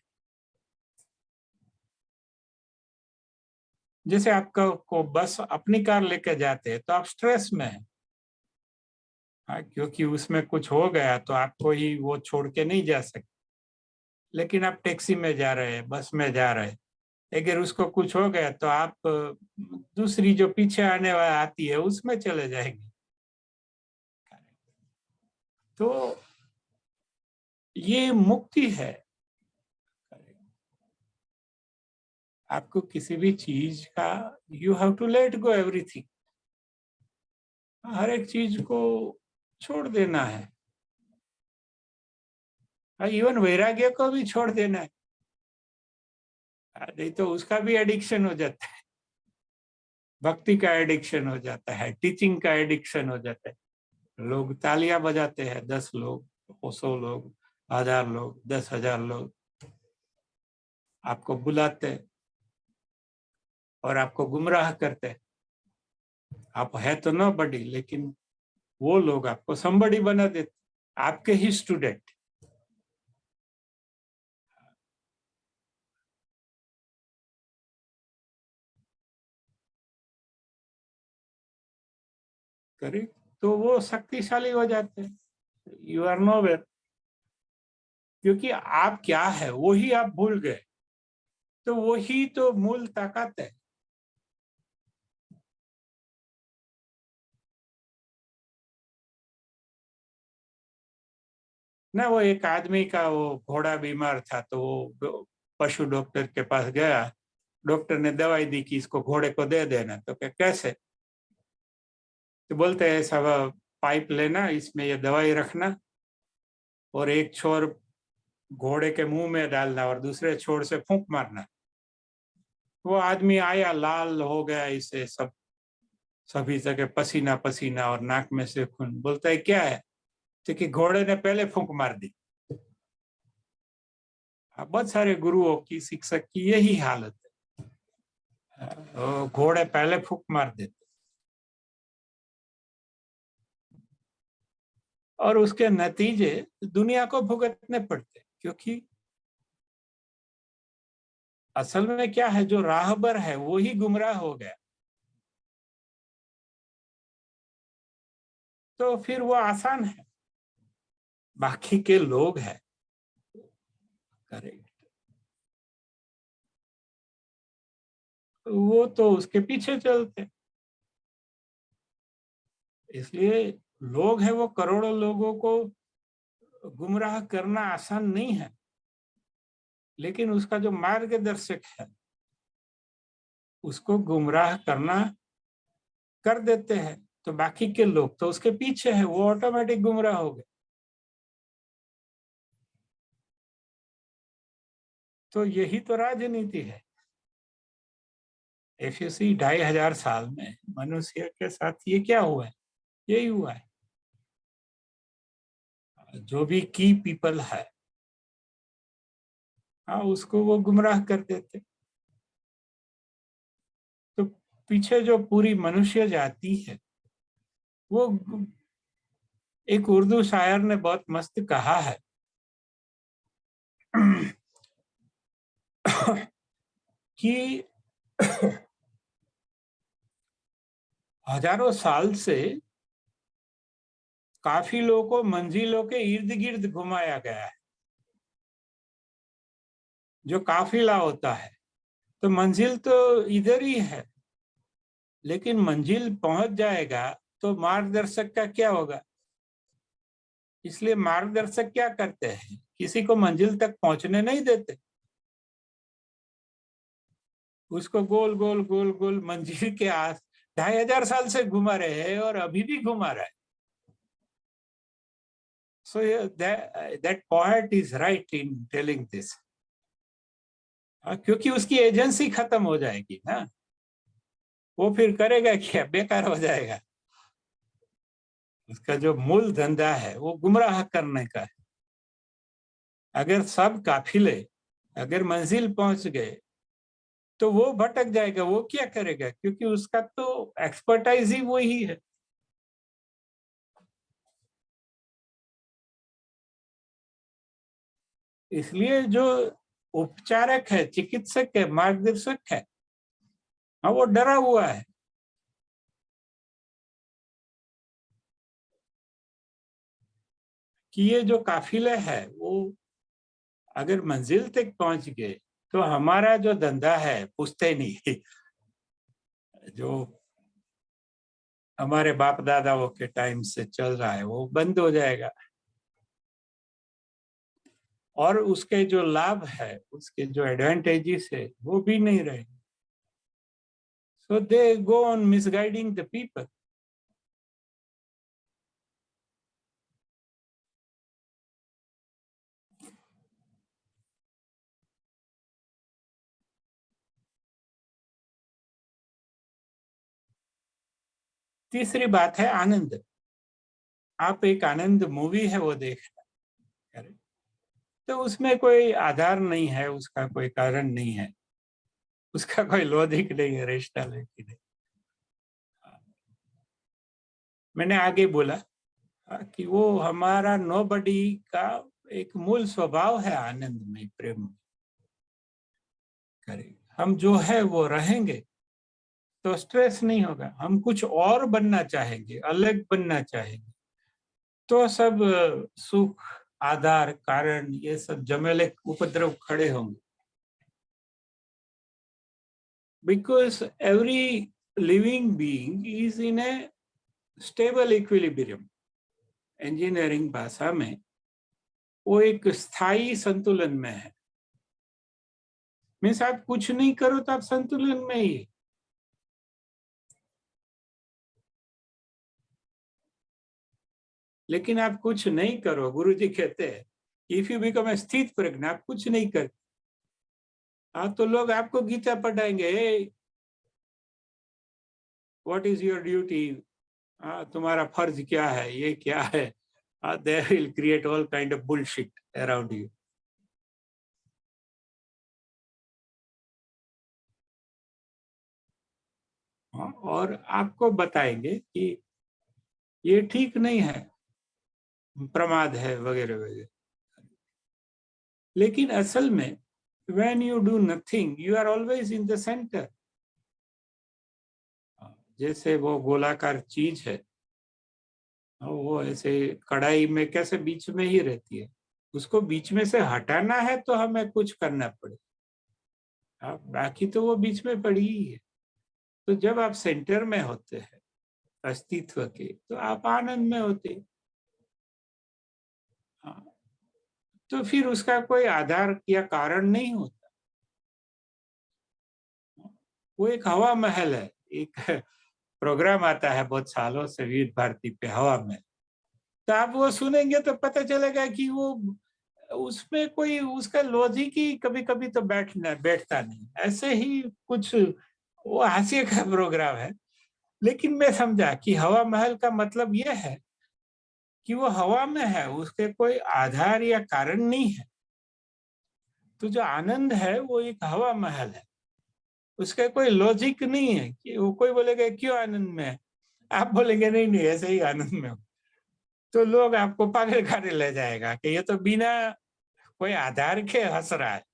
जैसे आपका को बस अपनी कार लेके जाते हैं तो आप स्ट्रेस में हैं। हाँ, क्योंकि उसमें कुछ हो गया तो आपको ही वो छोड़ के नहीं जा सकते। लेकिन आप टैक्सी में जा रहे हैं, बस में जा रहे हैं, अगर उसको कुछ हो गया तो आप दूसरी जो पीछे आने वाला आती है उसमें चले जाएंगे। तो ये मुक्ति है। आपको किसी भी चीज का you have to let go everything, हर एक चीज को छोड़ देना है। इवन वैराग्य को भी छोड़ देना है, नहीं तो उसका भी एडिक्शन हो जाता है। भक्ति का एडिक्शन हो जाता है, टीचिंग का एडिक्शन हो जाता है। लोग तालियां बजाते हैं, 10 लोग 100 लोग 1000 लोग 10,000 लोग आपको बुलाते और आपको गुमराह करते। आप है तो नो बड़ी, लेकिन वो लोग आपको somebody बना देते, आपके ही स्टूडेंट। करेक्ट। तो वो शक्तिशाली हो जाते हैं, यू आर नोवेयर, क्योंकि आप क्या है वही आप भूल गए। तो वही तो मूल ताकत है। ना वो एक आदमी का वो घोड़ा बीमार था तो वो पशु डॉक्टर के पास गया। डॉक्टर ने दवाई दी कि इसको घोड़े को दे देना। तो क्या कैसे? तो बोलते हैं सब पाइप लेना, इसमें ये दवाई रखना और एक छोर घोड़े के मुंह में डालना और दूसरे छोर से फूंक मारना। वो आदमी आया, लाल हो गया, इसे सब सभी जगह पसीना पसीना और नाक में से खून। बोलता है क्या है? तो कि घोड़े ने पहले फूंक मार दी। बहुत सारे गुरुओं की, शिक्षक की यही हालत है। घोड़े पहले फूंक मार देते और उसके नतीजे दुनिया को भुगतने पड़ते, क्योंकि असल में क्या है, जो राहबर है वो ही गुमराह हो गया, तो फिर वो आसान है, बाकी के लोग हैं करेक्ट, वो तो उसके पीछे चलते। इसलिए लोग हैं, वो करोड़ों लोगों को गुमराह करना आसान नहीं है, लेकिन उसका जो मार्गदर्शक है उसको गुमराह करना कर देते हैं, तो बाकी के लोग तो उसके पीछे है, वो ऑटोमेटिक गुमराह हो गए। तो यही तो राजनीति है। एफएसी 2500 साल में मनुष्य के साथ ये क्या हुआ है, यही हुआ है। जो भी की पीपल है, हाँ, उसको वो गुमराह कर देते। तो पीछे जो पूरी मनुष्य जाति है, वो, एक उर्दू शायर ने बहुत मस्त कहा है कि हजारों साल से काफिलों को मंजिलों के इर्द गिर्द घुमाया गया है। जो काफिला होता है, तो मंजिल तो इधर ही है, लेकिन मंजिल पहुंच जाएगा तो मार्गदर्शक का क्या होगा। इसलिए मार्गदर्शक क्या करते हैं, किसी को मंजिल तक पहुंचने नहीं देते, उसको गोल गोल गोल गोल मंजिल के आस 2500 साल से घुमा रहे हैं और अभी भी घुमा रहा है। So that poet is right in telling this. क्योंकि उसकी एजेंसी खत्म हो जाएगी ना, वो फिर करेगा क्या, बेकार हो जाएगा। उसका जो मूल धंधा है वो गुमराह करने का है। अगर सब काफिले अगर मंजिल पहुंच गए तो वो भटक जाएगा, वो क्या करेगा, क्योंकि उसका तो एक्सपर्टाइज ही वही है। इसलिए जो उपचारक है, चिकित्सक है, मार्गदर्शक है, हाँ, वो डरा हुआ है कि ये जो काफिले है वो अगर मंजिल तक पहुंच गए तो हमारा जो धंधा है पुश्तैनी जो हमारे बाप दादाओं के टाइम से चल रहा है वो बंद हो जाएगा, और उसके जो लाभ है, उसके जो एडवांटेजेस है, वो भी नहीं रहे। So they go on misguiding the people. तीसरी बात है आनंद। आप एक आनंद मूवी है वो देख रहे हैं, तो उसमें कोई आधार नहीं है, उसका कोई कारण नहीं है, उसका कोई लॉजिक नहीं है, रेशनैलिटी नहीं। मैंने आगे बोला कि वो हमारा नोबडी का एक मूल स्वभाव है, आनंद में, प्रेम में। करें हम जो है वो रहेंगे तो स्ट्रेस नहीं होगा। हम कुछ और बनना चाहेंगे, अलग बनना चाहेंगे, तो सब सुख, आधार, कारण, ये सब जमेले उपद्रव खड़े होंगे। Because every living being is in A stable equilibrium. Engineering भाषा में वो एक स्थायी संतुलन में है। मीन्स आप कुछ नहीं करो तो आप संतुलन में ही। लेकिन आप कुछ नहीं करो, गुरुजी कहते हैं इफ यू बिकम ए स्थित प्रज्ञ, आप कुछ नहीं कर, हाँ, तो लोग आपको गीता पढ़ाएंगे, व्हाट इज योर ड्यूटी, तुम्हारा फर्ज क्या है, ये क्या है। They will create all kind of bullshit around you. और आपको बताएंगे कि ये ठीक नहीं है, प्रमाद है वगैरह वगैरह। लेकिन असल में when you do nothing, you are always in the center. जैसे वो गोलाकार चीज है, वो ऐसे कढ़ाई में कैसे बीच में ही रहती है, उसको बीच में से हटाना है तो हमें कुछ करना पड़े, बाकी तो वो बीच में पड़ी ही है। तो जब आप सेंटर में होते हैं अस्तित्व के, तो आप आनंद में होते। तो फिर उसका कोई आधार या कारण नहीं होता। वो एक हवा महल है। एक प्रोग्राम आता है बहुत सालों से विविध भारती पे, हवा महल। तो आप वो सुनेंगे तो पता चलेगा कि वो उसमें कोई उसका लॉजिक ही कभी कभी तो बैठता नहीं, ऐसे ही कुछ वो हास्य का प्रोग्राम है। लेकिन मैं समझा कि हवा महल का मतलब यह है कि वो हवा में है, उसके कोई आधार या कारण नहीं है। तो जो आनंद है वो एक हवा महल है, उसका कोई लॉजिक नहीं है कि वो कोई बोलेगा क्यों आनंद में है, आप बोलेंगे नहीं नहीं ऐसे ही आनंद में हो, तो लोग आपको पागल खाने ले जाएगा कि ये तो बिना कोई आधार के हंस रहा है।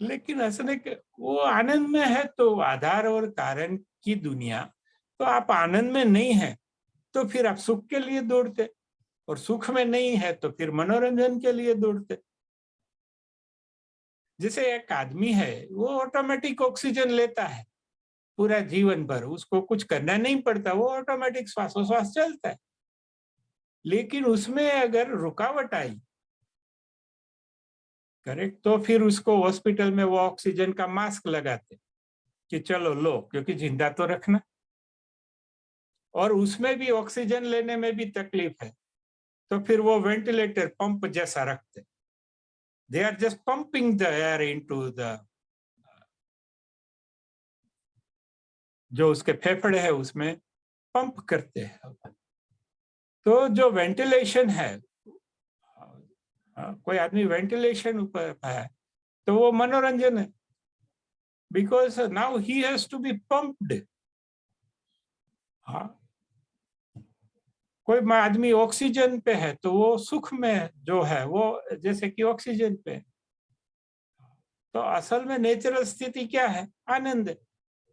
लेकिन हंसने के वो आनंद में है, तो आधार और कारण की दुनिया, तो आप आनंद में नहीं है तो फिर आप सुख के लिए दौड़ते, और सुख में नहीं है तो फिर मनोरंजन के लिए दौड़ते। जैसे एक आदमी है, वो ऑटोमेटिक ऑक्सीजन लेता है पूरा जीवन भर, उसको कुछ करना नहीं पड़ता, वो ऑटोमेटिक श्वासोश्वास चलता है। लेकिन उसमें अगर रुकावट आई, करेक्ट, तो फिर उसको हॉस्पिटल में वो ऑक्सीजन का मास्क लगाते कि चलो लो, क्योंकि जिंदा तो रखना। और उसमें भी ऑक्सीजन लेने में भी तकलीफ है, तो फिर वो वेंटिलेटर पंप जैसा रखते, they are just pumping the air into the, जो उसके फेफड़े है उसमें पंप करते हैं। तो जो वेंटिलेशन है, कोई आदमी वेंटिलेशन ऊपर है तो वो मनोरंजन है, because now he has to be pumped. हाँ, कोई आदमी ऑक्सीजन पे है तो वो सुख में जो है वो जैसे कि ऑक्सीजन पे। तो असल में नेचुरल स्थिति क्या है? आनंद।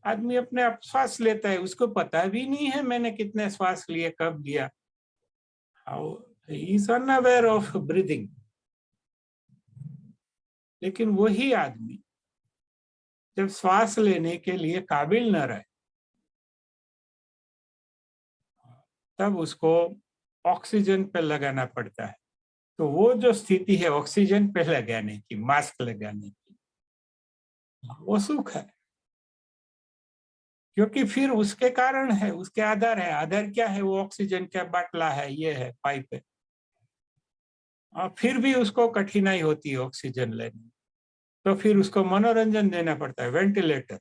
आदमी अपने आप श्वास लेता है, उसको पता भी नहीं है मैंने कितने श्वास लिए, कब लिया, he is unaware of breathing. लेकिन वही आदमी जब श्वास लेने के लिए काबिल न रहे, तब उसको ऑक्सीजन पे लगाना पड़ता है। तो वो जो स्थिति है ऑक्सीजन पे लगाने की, मास्क लगाने की, वो सुख है, क्योंकि फिर उसके कारण है, उसके आधार है। आधार क्या है? वो ऑक्सीजन का बाटला है, ये है पाइप है, और फिर भी उसको कठिनाई होती है ऑक्सीजन लेने, तो फिर उसको मनोरंजन देना पड़ता है, वेंटिलेटर।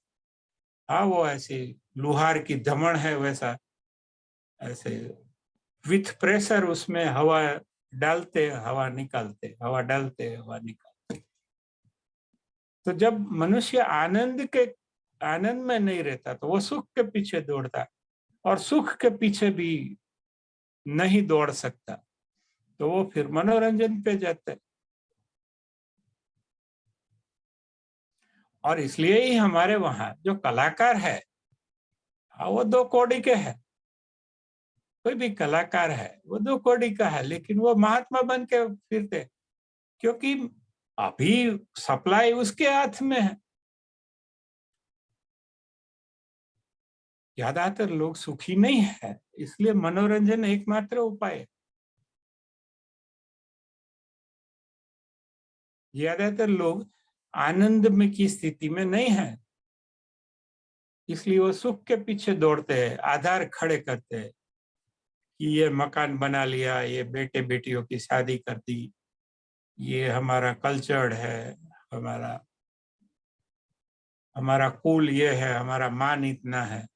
हाँ, वो ऐसी लोहार की धमन है वैसा, ऐसे विथ प्रेशर उसमें हवा डालते हवा निकालते, हवा डालते हवा निकालते। तो जब मनुष्य आनंद में नहीं रहता तो वो सुख के पीछे दौड़ता, और सुख के पीछे भी नहीं दौड़ सकता, तो वो फिर मनोरंजन पे जाता है। और इसलिए ही हमारे वहां जो कलाकार है, वो दो कौड़ी के हैं। कोई भी कलाकार है वो दो कौड़ी का है, लेकिन वो महात्मा बन के फिरते, क्योंकि अभी सप्लाई उसके हाथ में है। ज्यादातर लोग सुखी नहीं है, इसलिए मनोरंजन एकमात्र उपाय है। ज्यादातर लोग आनंद में की स्थिति में नहीं है, इसलिए वो सुख के पीछे दौड़ते हैं, आधार खड़े करते हैं कि ये मकान बना लिया, ये बेटे बेटियों की शादी कर दी, ये हमारा कल्चर्ड है, हमारा हमारा कुल ये है, हमारा मान इतना है,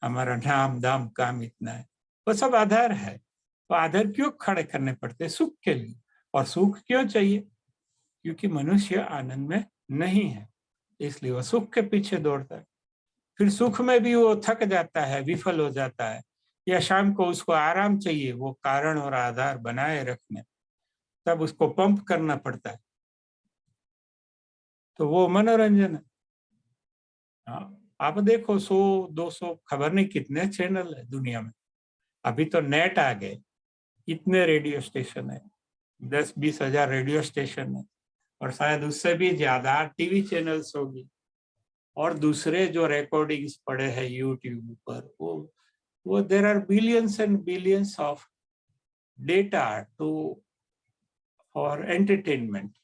हमारा नाम दाम काम इतना है। वो सब आधार है। तो आधार क्यों खड़े करने पड़ते हैं? सुख के लिए। और सुख क्यों चाहिए? क्योंकि मनुष्य आनंद में नहीं है। इसलिए वो सुख के पीछे दौड़ता है। फिर सुख में भी वो थक जाता है, विफल हो जाता है, या शाम को उसको आराम चाहिए, वो कारण और आधार बनाए रखने, तब उसको पंप करना पड़ता है। तो वो मनोरंजन है। हाँ, आप देखो 100-200 खबर नहीं कितने चैनल है दुनिया में। अभी तो नेट आ गए, इतने रेडियो स्टेशन है, 10-20 हजार रेडियो स्टेशन है, और शायद उससे भी ज्यादा टीवी चैनल्स होगी, और दूसरे जो रिकॉर्डिंग्स पड़े हैं यूट्यूब पर, वो there are billions and billions of data to for entertainment.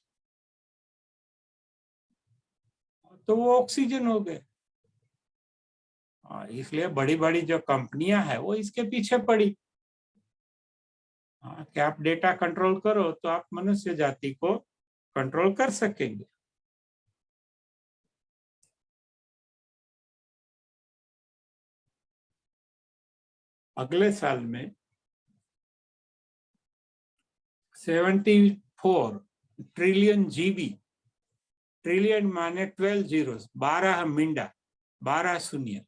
तो वो ऑक्सीजन हो गए। इसलिए बड़ी बड़ी जो कंपनियां हैं वो इसके पीछे पड़ी। कि आप डेटा कंट्रोल करो तो आप मनुष्य जाति को कंट्रोल कर सकेंगे। अगले साल में 74 ट्रिलियन जीबी, ट्रिलियन माने 12 जीरोस, 12 मिंडा, 12 शून्य,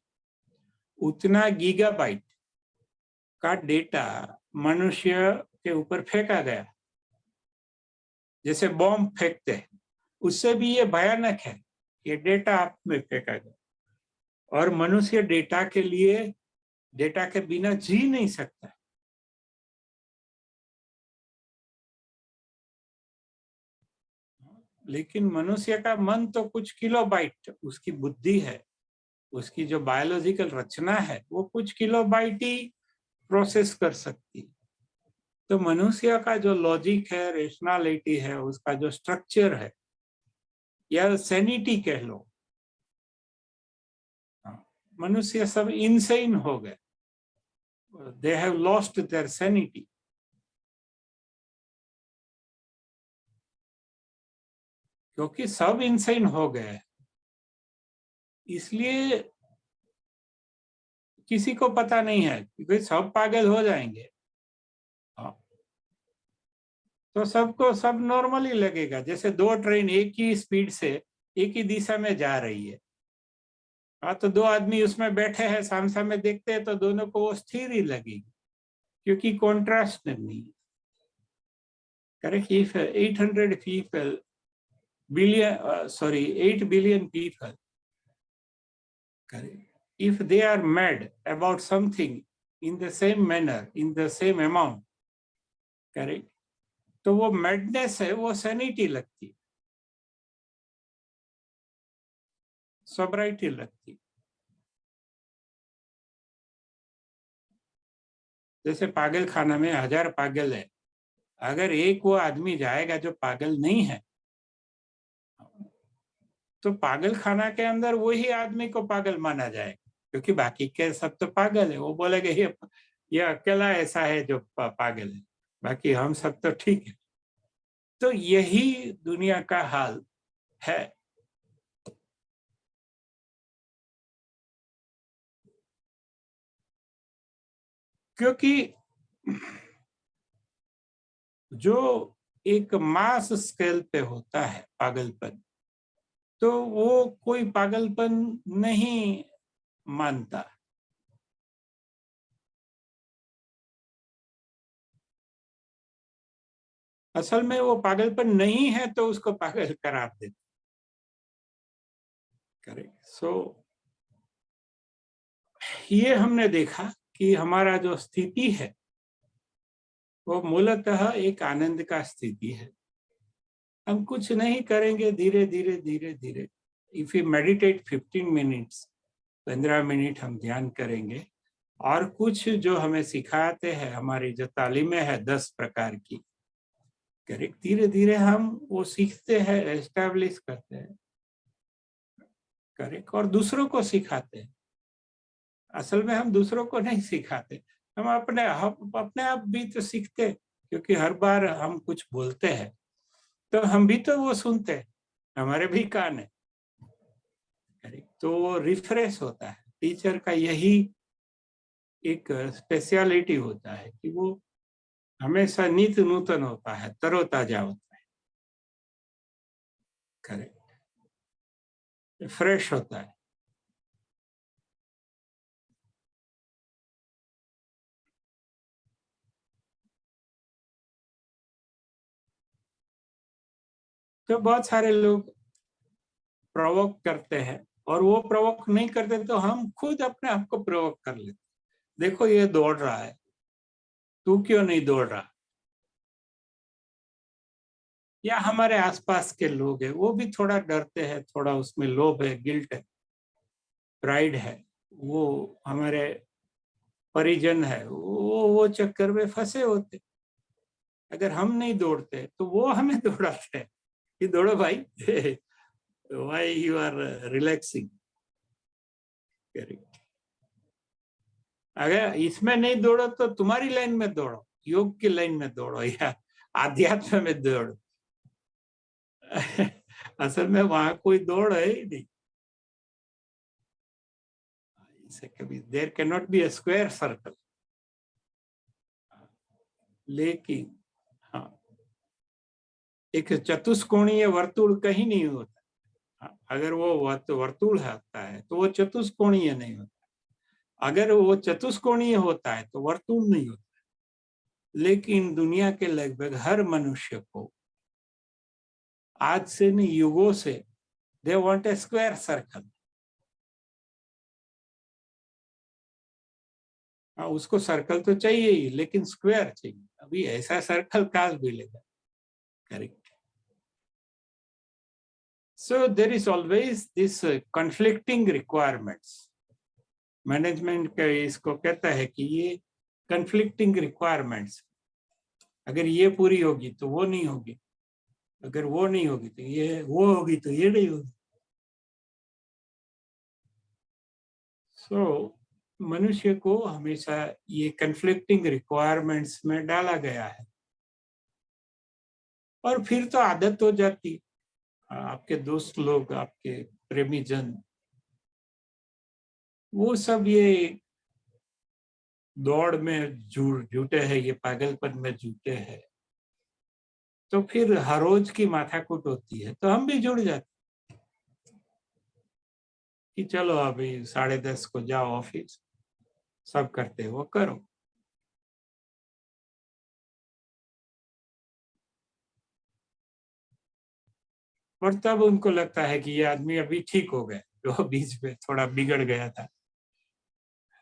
उतना गीगाबाइट का डेटा मनुष्य के ऊपर फेंका गया, जैसे बॉम्ब फेंकते हैं। उससे भी ये भयानक है, ये डेटा आप में फेंका गया, और मनुष्य डेटा के लिए, डेटा के बिना जी नहीं सकता। लेकिन मनुष्य का मन तो कुछ किलोबाइट, उसकी बुद्धि है, उसकी जो बायोलॉजिकल रचना है वो कुछ किलोबाइट ही प्रोसेस कर सकती है। तो मनुष्य का जो लॉजिक है, रेशनैलिटी है, उसका जो स्ट्रक्चर है, या सैनिटी कह लो, मनुष्य सब इनसेन हो गए, they have lost their sanity. क्योंकि सब इनसेन हो गए, इसलिए किसी को पता नहीं है, क्योंकि सब पागल हो जाएंगे। तो सबको सब नॉर्मली लगेगा, जैसे दो ट्रेन एक ही स्पीड से एक ही दिशा में जा रही है। तो दो आदमी उसमें बैठे हैं, सामने देखते हैं, तो दोनों को वो स्थिर ही लगेगी, क्योंकि कॉन्ट्रास्ट नहीं। Correct. If 800 people billion, sorry, 8 billion people, correct, if they are mad about something in the same manner, in the same amount, correct, तो वो मैडनेस है, वो सैनिटी लगती, सोब्राइटी लगती। जैसे पागल खाना में 1000 पागल है, अगर एक वो आदमी जाएगा जो पागल नहीं है, तो पागल खाना के अंदर वही आदमी को पागल माना जाएगा, क्योंकि बाकी के सब तो पागल है। वो बोलेगा ये अकेला ऐसा है जो पागल है, बाकी हम सब तो ठीक है। तो यही दुनिया का हाल है। क्योंकि जो एक मास स्केल पे होता है पागलपन, तो वो कोई पागलपन नहीं मानता। असल में वो पागलपन नहीं है, तो उसको पागल करार देते। करेक्ट। सो ये हमने देखा कि हमारा जो स्थिति है वो मूलतः एक आनंद का स्थिति है। हम कुछ नहीं करेंगे, धीरे धीरे धीरे धीरे, if you meditate 15 minutes, 15 minute हम ध्यान करेंगे, और कुछ जो हमें सिखाते हैं, हमारी जो तालीमें है 10 प्रकार की, करेक्ट, धीरे धीरे हम वो सीखते हैं, एस्टेब्लिश करते हैं, करेक्ट, और दूसरों को सिखाते हैं। असल में हम दूसरों को नहीं सिखाते, हम अपने आप भी तो सीखते, क्योंकि हर बार हम कुछ बोलते हैं तो हम भी तो वो सुनते हैं, हमारे भी कान है, तो वो रिफ्रेश होता है। टीचर का यही एक स्पेशलिटी होता है कि वो हमेशा नित्य नूतन होता है, तरोताजा होता है। करेक्ट। फ्रेश होता है। तो बहुत सारे लोग प्रोवोक करते हैं, और वो प्रोवोक नहीं करते तो हम खुद अपने आप को प्रोवोक कर लेते। देखो ये दौड़ रहा है, तू क्यों नहीं दौड़ रहा? या हमारे आसपास के लोग हैं, वो भी थोड़ा डरते हैं, थोड़ा उसमें लोभ है, गिल्ट है, प्राइड है, वो हमारे परिजन है, वो चक्कर में फंसे होते। अगर हम नहीं दौड़ते तो वो हमें दौड़ाते हैं कि दौड़ो भाई, व्हाई यू आर रिलैक्सिंग। अगर इसमें नहीं दौड़ो तो तुम्हारी लाइन में दौड़ो, योग की लाइन में दौड़ो या आध्यात्म में दौड़ो। असल में वहां कोई दौड़ है ही नहीं। इसे कभी there can not be a square circle. लेकिन हाँ, एक चतुष्कोणीय वर्तुल कहीं नहीं होता। हाँ, अगर वो वर्तुल होता है तो वो चतुष्कोणीय नहीं होता। अगर वो चतुष्कोणीय होता है तो वर्तुल नहीं होता। लेकिन दुनिया के लगभग हर मनुष्य को आज से नहीं, युगों से they want a square circle. हाँ, उसको सर्कल तो चाहिए ही, लेकिन स्क्वायर चाहिए। अभी ऐसा सर्कल कहाँ मिलेगा? Correct. So there is always this conflicting requirements. Management का इसको कहता है कि ये कन्फ्लिक्टिंग रिक्वायरमेंट्स, अगर ये पूरी होगी तो वो नहीं होगी, अगर वो नहीं होगी तो ये, वो होगी तो ये नहीं होगी। सो मनुष्य को हमेशा ये कन्फ्लिक्टिंग रिक्वायरमेंट्स में डाला गया है, और फिर तो आदत हो जाती। आपके दोस्त लोग, आपके प्रेमी जन, वो सब ये दौड़ में जुटे हैं, ये पागलपन में जुटे हैं, तो फिर हर रोज की माथाकूट होती है, तो हम भी जुड़ जाते कि चलो अभी 10:30 को जाओ ऑफिस, सब करते वो करो। और तब उनको लगता है कि ये आदमी अभी ठीक हो गया, जो बीच में थोड़ा बिगड़ गया था,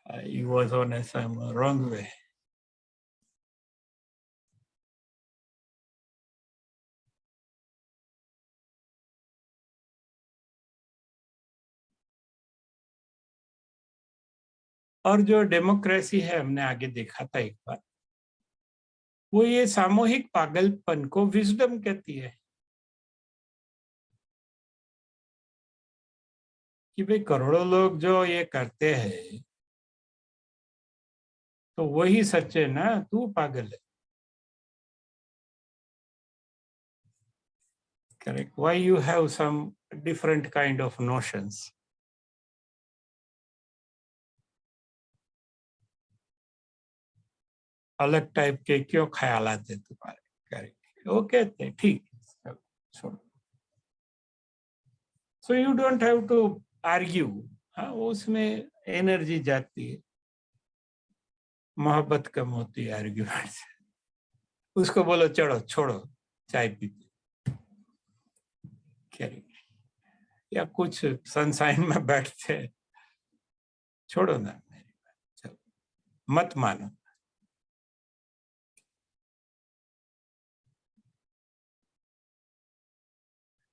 he was on some wrong way। और जो डेमोक्रेसी है, हमने आगे देखा था एक बार, वो ये सामूहिक पागलपन को विजडम कहती है कि भाई करोड़ों लोग जो ये करते हैं तो वही सच्चे ना, तू पागल है। Correct, why you have some different kind of notions. अलग टाइप के क्यों ख्याल आते तुम्हारे? करेक्ट, वो कहते हैं ठीक है, छोड़ो। So you don't have to argue. हाँ, उसमें एनर्जी जाती है, मोहब्बत कम होती है आर्ग्यूमेंट से। उसको बोलो चढ़ो, छोड़ो, चाय पीते। करेक्ट। या कुछ सनसाइन में बैठते, छोड़ो ना मेरी बात, चलो, मत मानो।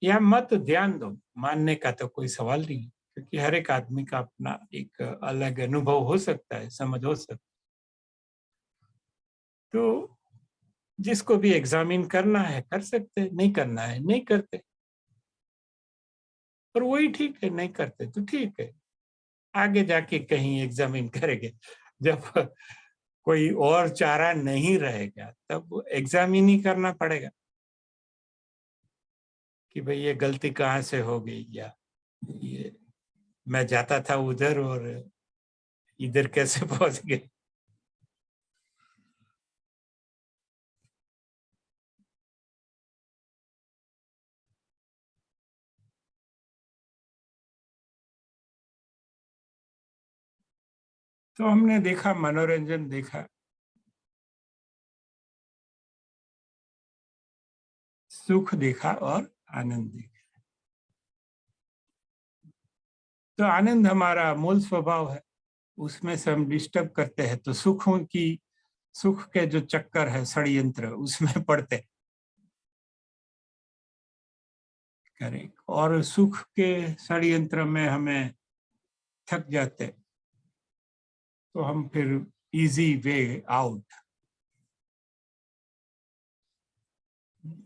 या मत ध्यान दो, मानने का तो कोई सवाल नहीं, क्योंकि हर एक आदमी का अपना एक अलग अनुभव हो सकता है, समझ हो सकता है। तो जिसको भी एग्जामिन करना है कर सकते, नहीं करना है नहीं करते। और वही ठीक है, नहीं करते तो ठीक है, आगे जाके कहीं एग्जामिन करेंगे जब कोई और चारा नहीं रहेगा, तब एग्जामिन ही करना पड़ेगा कि भाई ये गलती कहाँ से हो गई, या ये मैं जाता था उधर और इधर कैसे पहुंच गए। तो हमने देखा, मनोरंजन देखा, सुख देखा और आनंद देखा। तो आनंद हमारा मूल स्वभाव है, उसमें से हम डिस्टर्ब करते हैं तो सुख के जो चक्कर है, षड्यंत्र, उसमें पड़ते करें, और सुख के षड्यंत्र में हमें थक जाते, तो हम फिर इजी वे आउट,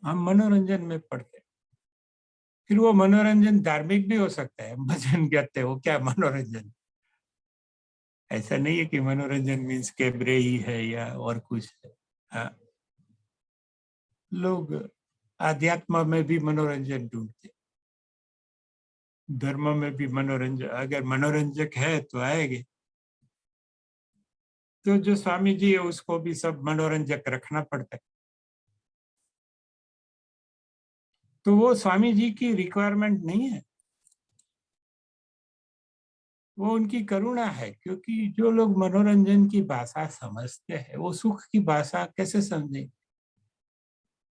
हम मनोरंजन में पड़ते। फिर वो मनोरंजन धार्मिक भी हो सकता है, भजन गाते हो, क्या मनोरंजन, ऐसा नहीं है कि मनोरंजन मीन्स कैबरे ही है या और कुछ है। हाँ, लोग आध्यात्म में भी मनोरंजन ढूंढते, धर्म में भी मनोरंजन, अगर मनोरंजक है तो आएंगे। तो जो स्वामी जी है उसको भी सब मनोरंजक रखना पड़ता है। तो वो स्वामी जी की रिक्वायरमेंट नहीं है, वो उनकी करुणा है, क्योंकि जो लोग मनोरंजन की भाषा समझते हैं वो सुख की भाषा कैसे समझेंगे,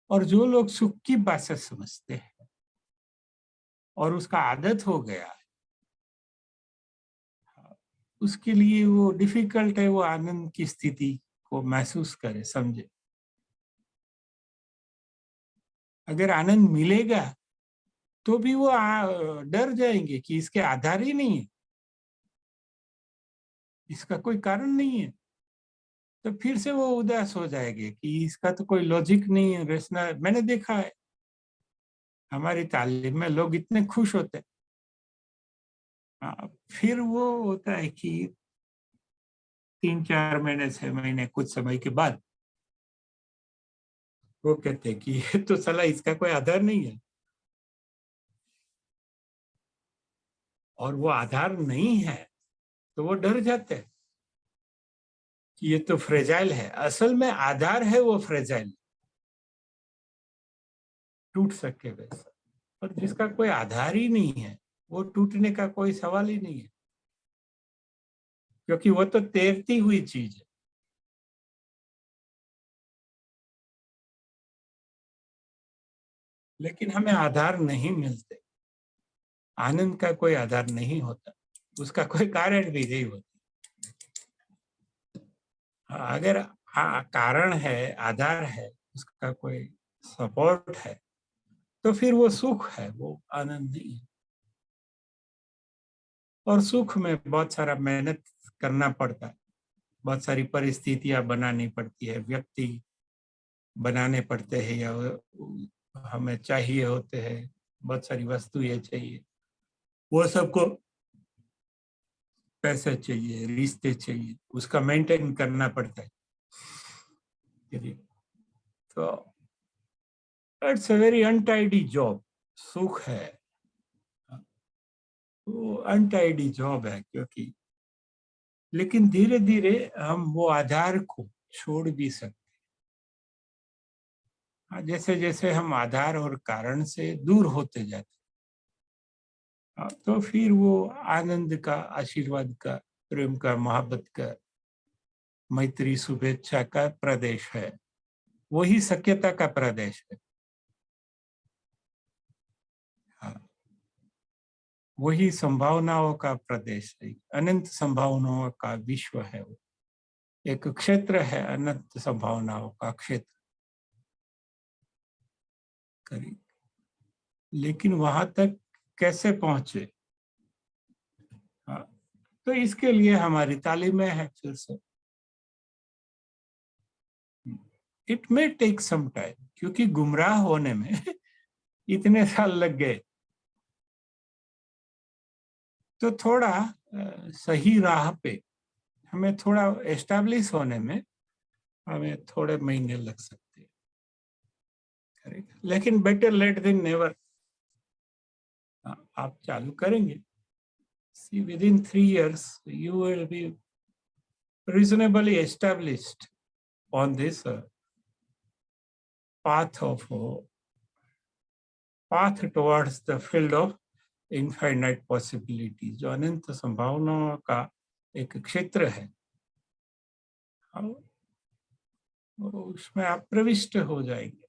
और जो लोग सुख की भाषा समझते हैं और उसका आदत हो गया है, उसके लिए वो डिफिकल्ट है वो आनंद की स्थिति को महसूस करे, समझे। अगर आनंद मिलेगा तो भी वो डर जाएंगे कि इसके आधार ही नहीं है, इसका कोई कारण नहीं है, तो फिर से वो उदास हो जाएंगे कि इसका तो कोई लॉजिक नहीं है, रेशनल। मैंने देखा है हमारी तालीम में लोग इतने खुश होते हैं, फिर वो होता है कि 3-4 महीने 6 महीने कुछ समय के बाद वो कहते हैं कि ये तो साला इसका कोई आधार नहीं है, और वो आधार नहीं है तो वो डर जाते हैं कि ये तो फ्रेजाइल है। असल में आधार है वो फ्रेजाइल, टूट सके वैसा, और जिसका कोई आधार ही नहीं है वो टूटने का कोई सवाल ही नहीं है, क्योंकि वो तो तैरती हुई चीज है। लेकिन हमें आधार नहीं मिलते, आनंद का कोई आधार नहीं होता, उसका कोई कारण भी नहीं होता। अगर कारण है, आधार है, उसका कोई सपोर्ट है, तो फिर वो सुख है, वो आनंद नहीं है। और सुख में बहुत सारा मेहनत करना पड़ता है, बहुत सारी परिस्थितियां बनानी पड़ती है, व्यक्ति बनाने पड़ते हैं, या हमें चाहिए होते हैं, बहुत सारी वस्तुएं चाहिए, वो सबको, पैसे चाहिए, रिश्ते चाहिए, उसका मेंटेन करना पड़ता है। तो it's a very untidy job, सुख है वो अनटाइडी जॉब है, क्योंकि लेकिन धीरे धीरे हम वो आधार को छोड़ भी सकते हैं, जैसे जैसे हम आधार और कारण से दूर होते जाते हैं, तो फिर वो आनंद का, आशीर्वाद का, प्रेम का, मोहब्बत का, मैत्री शुभेच्छा का प्रदेश है, वही सत्यता का प्रदेश है। हाँ, वही संभावनाओं का प्रदेश है, अनंत संभावनाओं का विश्व है, वो एक क्षेत्र है, अनंत संभावनाओं का क्षेत्र करीब। लेकिन वहां तक कैसे पहुंचे, हाँ, तो इसके लिए हमारी तालीमें है फिर से। It may take some time, क्योंकि गुमराह होने में इतने साल लग गए, तो थोड़ा सही राह पे हमें थोड़ा एस्टैब्लिश होने में हमें थोड़े महीने लग सकते हैं, लेकिन बेटर लेट देन नेवर। आप चालू करेंगे, see within 3 years you will be reasonably established on this path of path towards the field of infinite possibilities, जो अनंत संभावनाओं का एक क्षेत्र है, उसमें आप प्रविष्ट हो जाएंगे।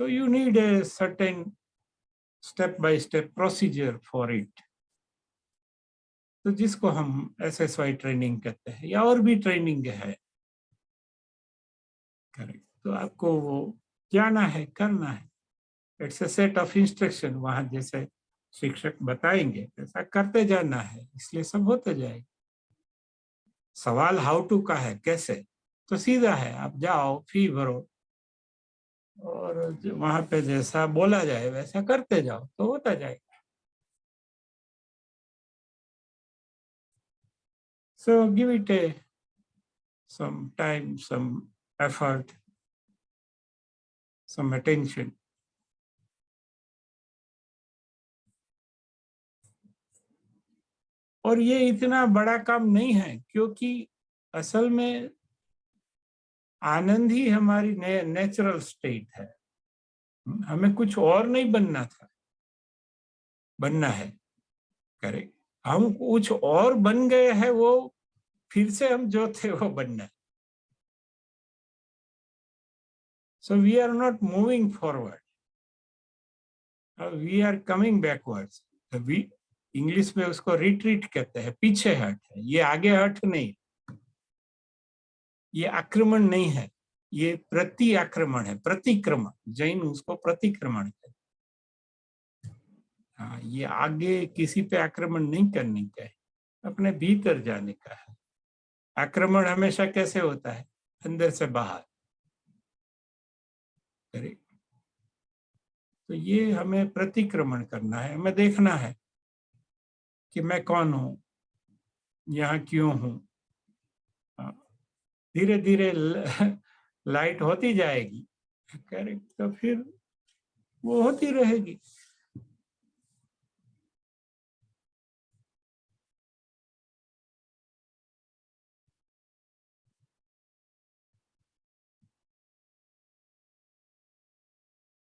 तो you need a certain step by step procedure for it, तो जिसको हम SSY ट्रेनिंग कहते हैं, या और भी ट्रेनिंग है। करेक्ट। तो आपको वो जाना है, करना है। It's a set of instruction, वहां जैसे शिक्षक बताएंगे ऐसा करते जाना है, इसलिए सब होते जाएगा। सवाल हाउ टू का है, कैसे, तो सीधा है, आप जाओ फी भरो और वहां पे जैसा बोला जाए वैसा करते जाओ तो होता जाएगा। So give it some time, some effort, some attention. और ये इतना बड़ा काम नहीं है, क्योंकि असल में आनंद ही हमारी नेचुरल स्टेट है। हमें कुछ और नहीं बनना था, बनना है। करेक्ट। हम कुछ और बन गए हैं, वो फिर से हम जो थे वो बनना है। So we are not moving forward. We are coming backwards. We English में उसको रिट्रीट कहते हैं, पीछे हट है, ये आगे हट नहीं, ये आक्रमण नहीं है, ये प्रति आक्रमण है, प्रतिक्रमण, जैन उसको प्रतिक्रमण कहते हैं। हाँ, ये आगे किसी पे आक्रमण नहीं करने का है, अपने भीतर जाने का है। आक्रमण हमेशा कैसे होता है, अंदर से बाहर। करेक्ट। तो ये हमें प्रतिक्रमण करना है, हमें देखना है कि मैं कौन हूं, यहाँ क्यों हूं। धीरे धीरे लाइट होती जाएगी। करेक्ट। तो फिर वो होती रहेगी।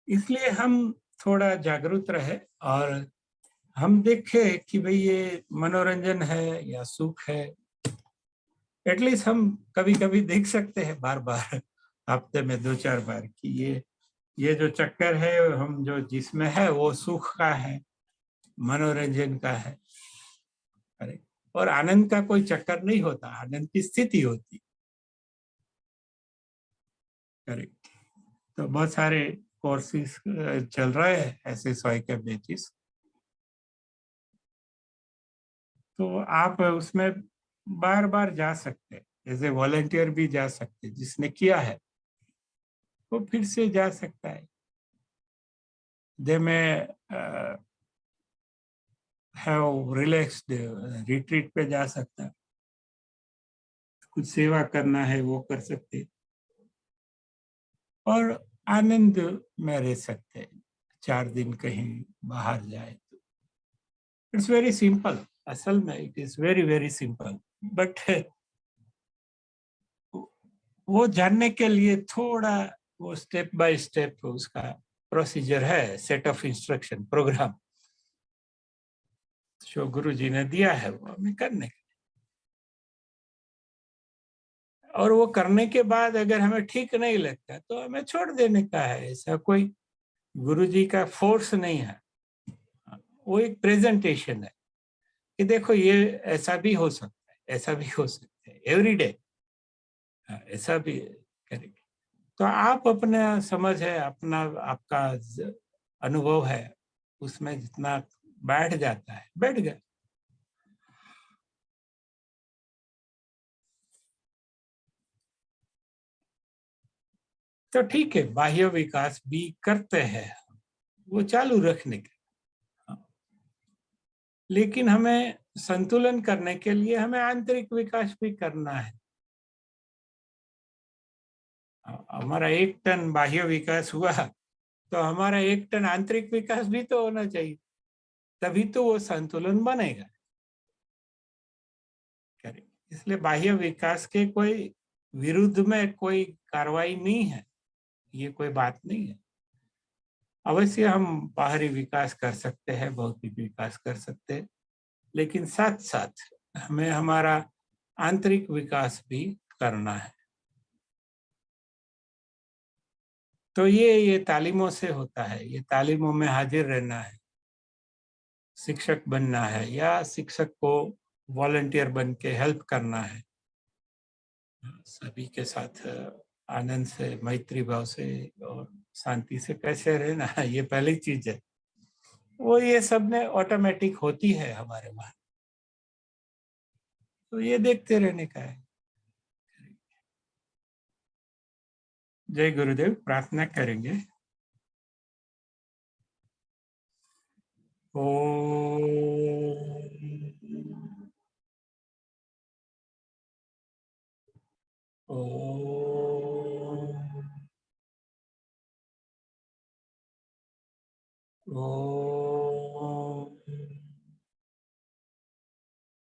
इसलिए हम थोड़ा जागरूक रहे और हम देखें कि भाई ये मनोरंजन है या सुख है। एटलीस्ट हम कभी कभी देख सकते हैं, बार बार, हफ्ते में 2-4 बार, कि ये जो चक्कर है हम जो जिसमें है वो सुख का है, मनोरंजन का है। अरे, और आनंद का कोई चक्कर नहीं होता, आनंद की स्थिति होती। करेक्ट। तो बहुत सारे कोर्सेज चल रहे हैं SSY के बेसिस, तो आप उसमें बार बार जा सकते हैं, एज ए वॉलंटियर भी जा सकते हैं। जिसने किया है वो फिर से जा सकता है। दे में हैव रिलैक्स्ड, रिट्रीट पे जा सकता है, कुछ सेवा करना है वो कर सकते हैं, और आनंद में रह सकते हैं। 4 दिन कहीं बाहर जाए तो इट्स वेरी सिंपल। असल में it is very very simple, but वो जानने के लिए थोड़ा वो स्टेप बाय स्टेप उसका प्रोसीजर है, सेट ऑफ इंस्ट्रक्शन, प्रोग्राम जो गुरु जी ने दिया है वो हमें करने का। और वो करने के बाद अगर हमें ठीक नहीं लगता तो हमें छोड़ देने का है। ऐसा कोई गुरु जी का फोर्स नहीं है, वो एक प्रेजेंटेशन है कि देखो ये ऐसा भी हो सकता है, ऐसा भी हो सकता है, एवरीडे ऐसा भी करेंगे। तो आप अपना समझ है, अपना आपका अनुभव है, उसमें जितना बैठ जाता है बैठ गया। तो ठीक है, बाह्य विकास भी करते हैं, वो चालू रखने के, लेकिन हमें संतुलन करने के लिए हमें आंतरिक विकास भी करना है। हमारा 1 टन बाह्य विकास हुआ तो हमारा 1 टन आंतरिक विकास भी तो होना चाहिए, तभी तो वो संतुलन बनेगा। इसलिए बाह्य विकास के कोई विरुद्ध में कोई कार्रवाई नहीं है, ये कोई बात नहीं है। अवश्य हम बाहरी विकास कर सकते हैं, भौतिक विकास कर सकते हैं, लेकिन साथ साथ हमें हमारा आंतरिक विकास भी करना है। तो ये तालीमों से होता है, ये तालीमों में हाजिर रहना है, शिक्षक बनना है या शिक्षक को वॉलंटियर बन के हेल्प करना है, सभी के साथ आनंद से, मैत्री भाव से और शांति से कैसे रहना है, ये पहली चीज है। वो ये सब में ऑटोमेटिक होती है हमारे वहां, तो ये देखते रहने का है। जय गुरुदेव। प्रार्थना करेंगे। ओम ओम। ओम।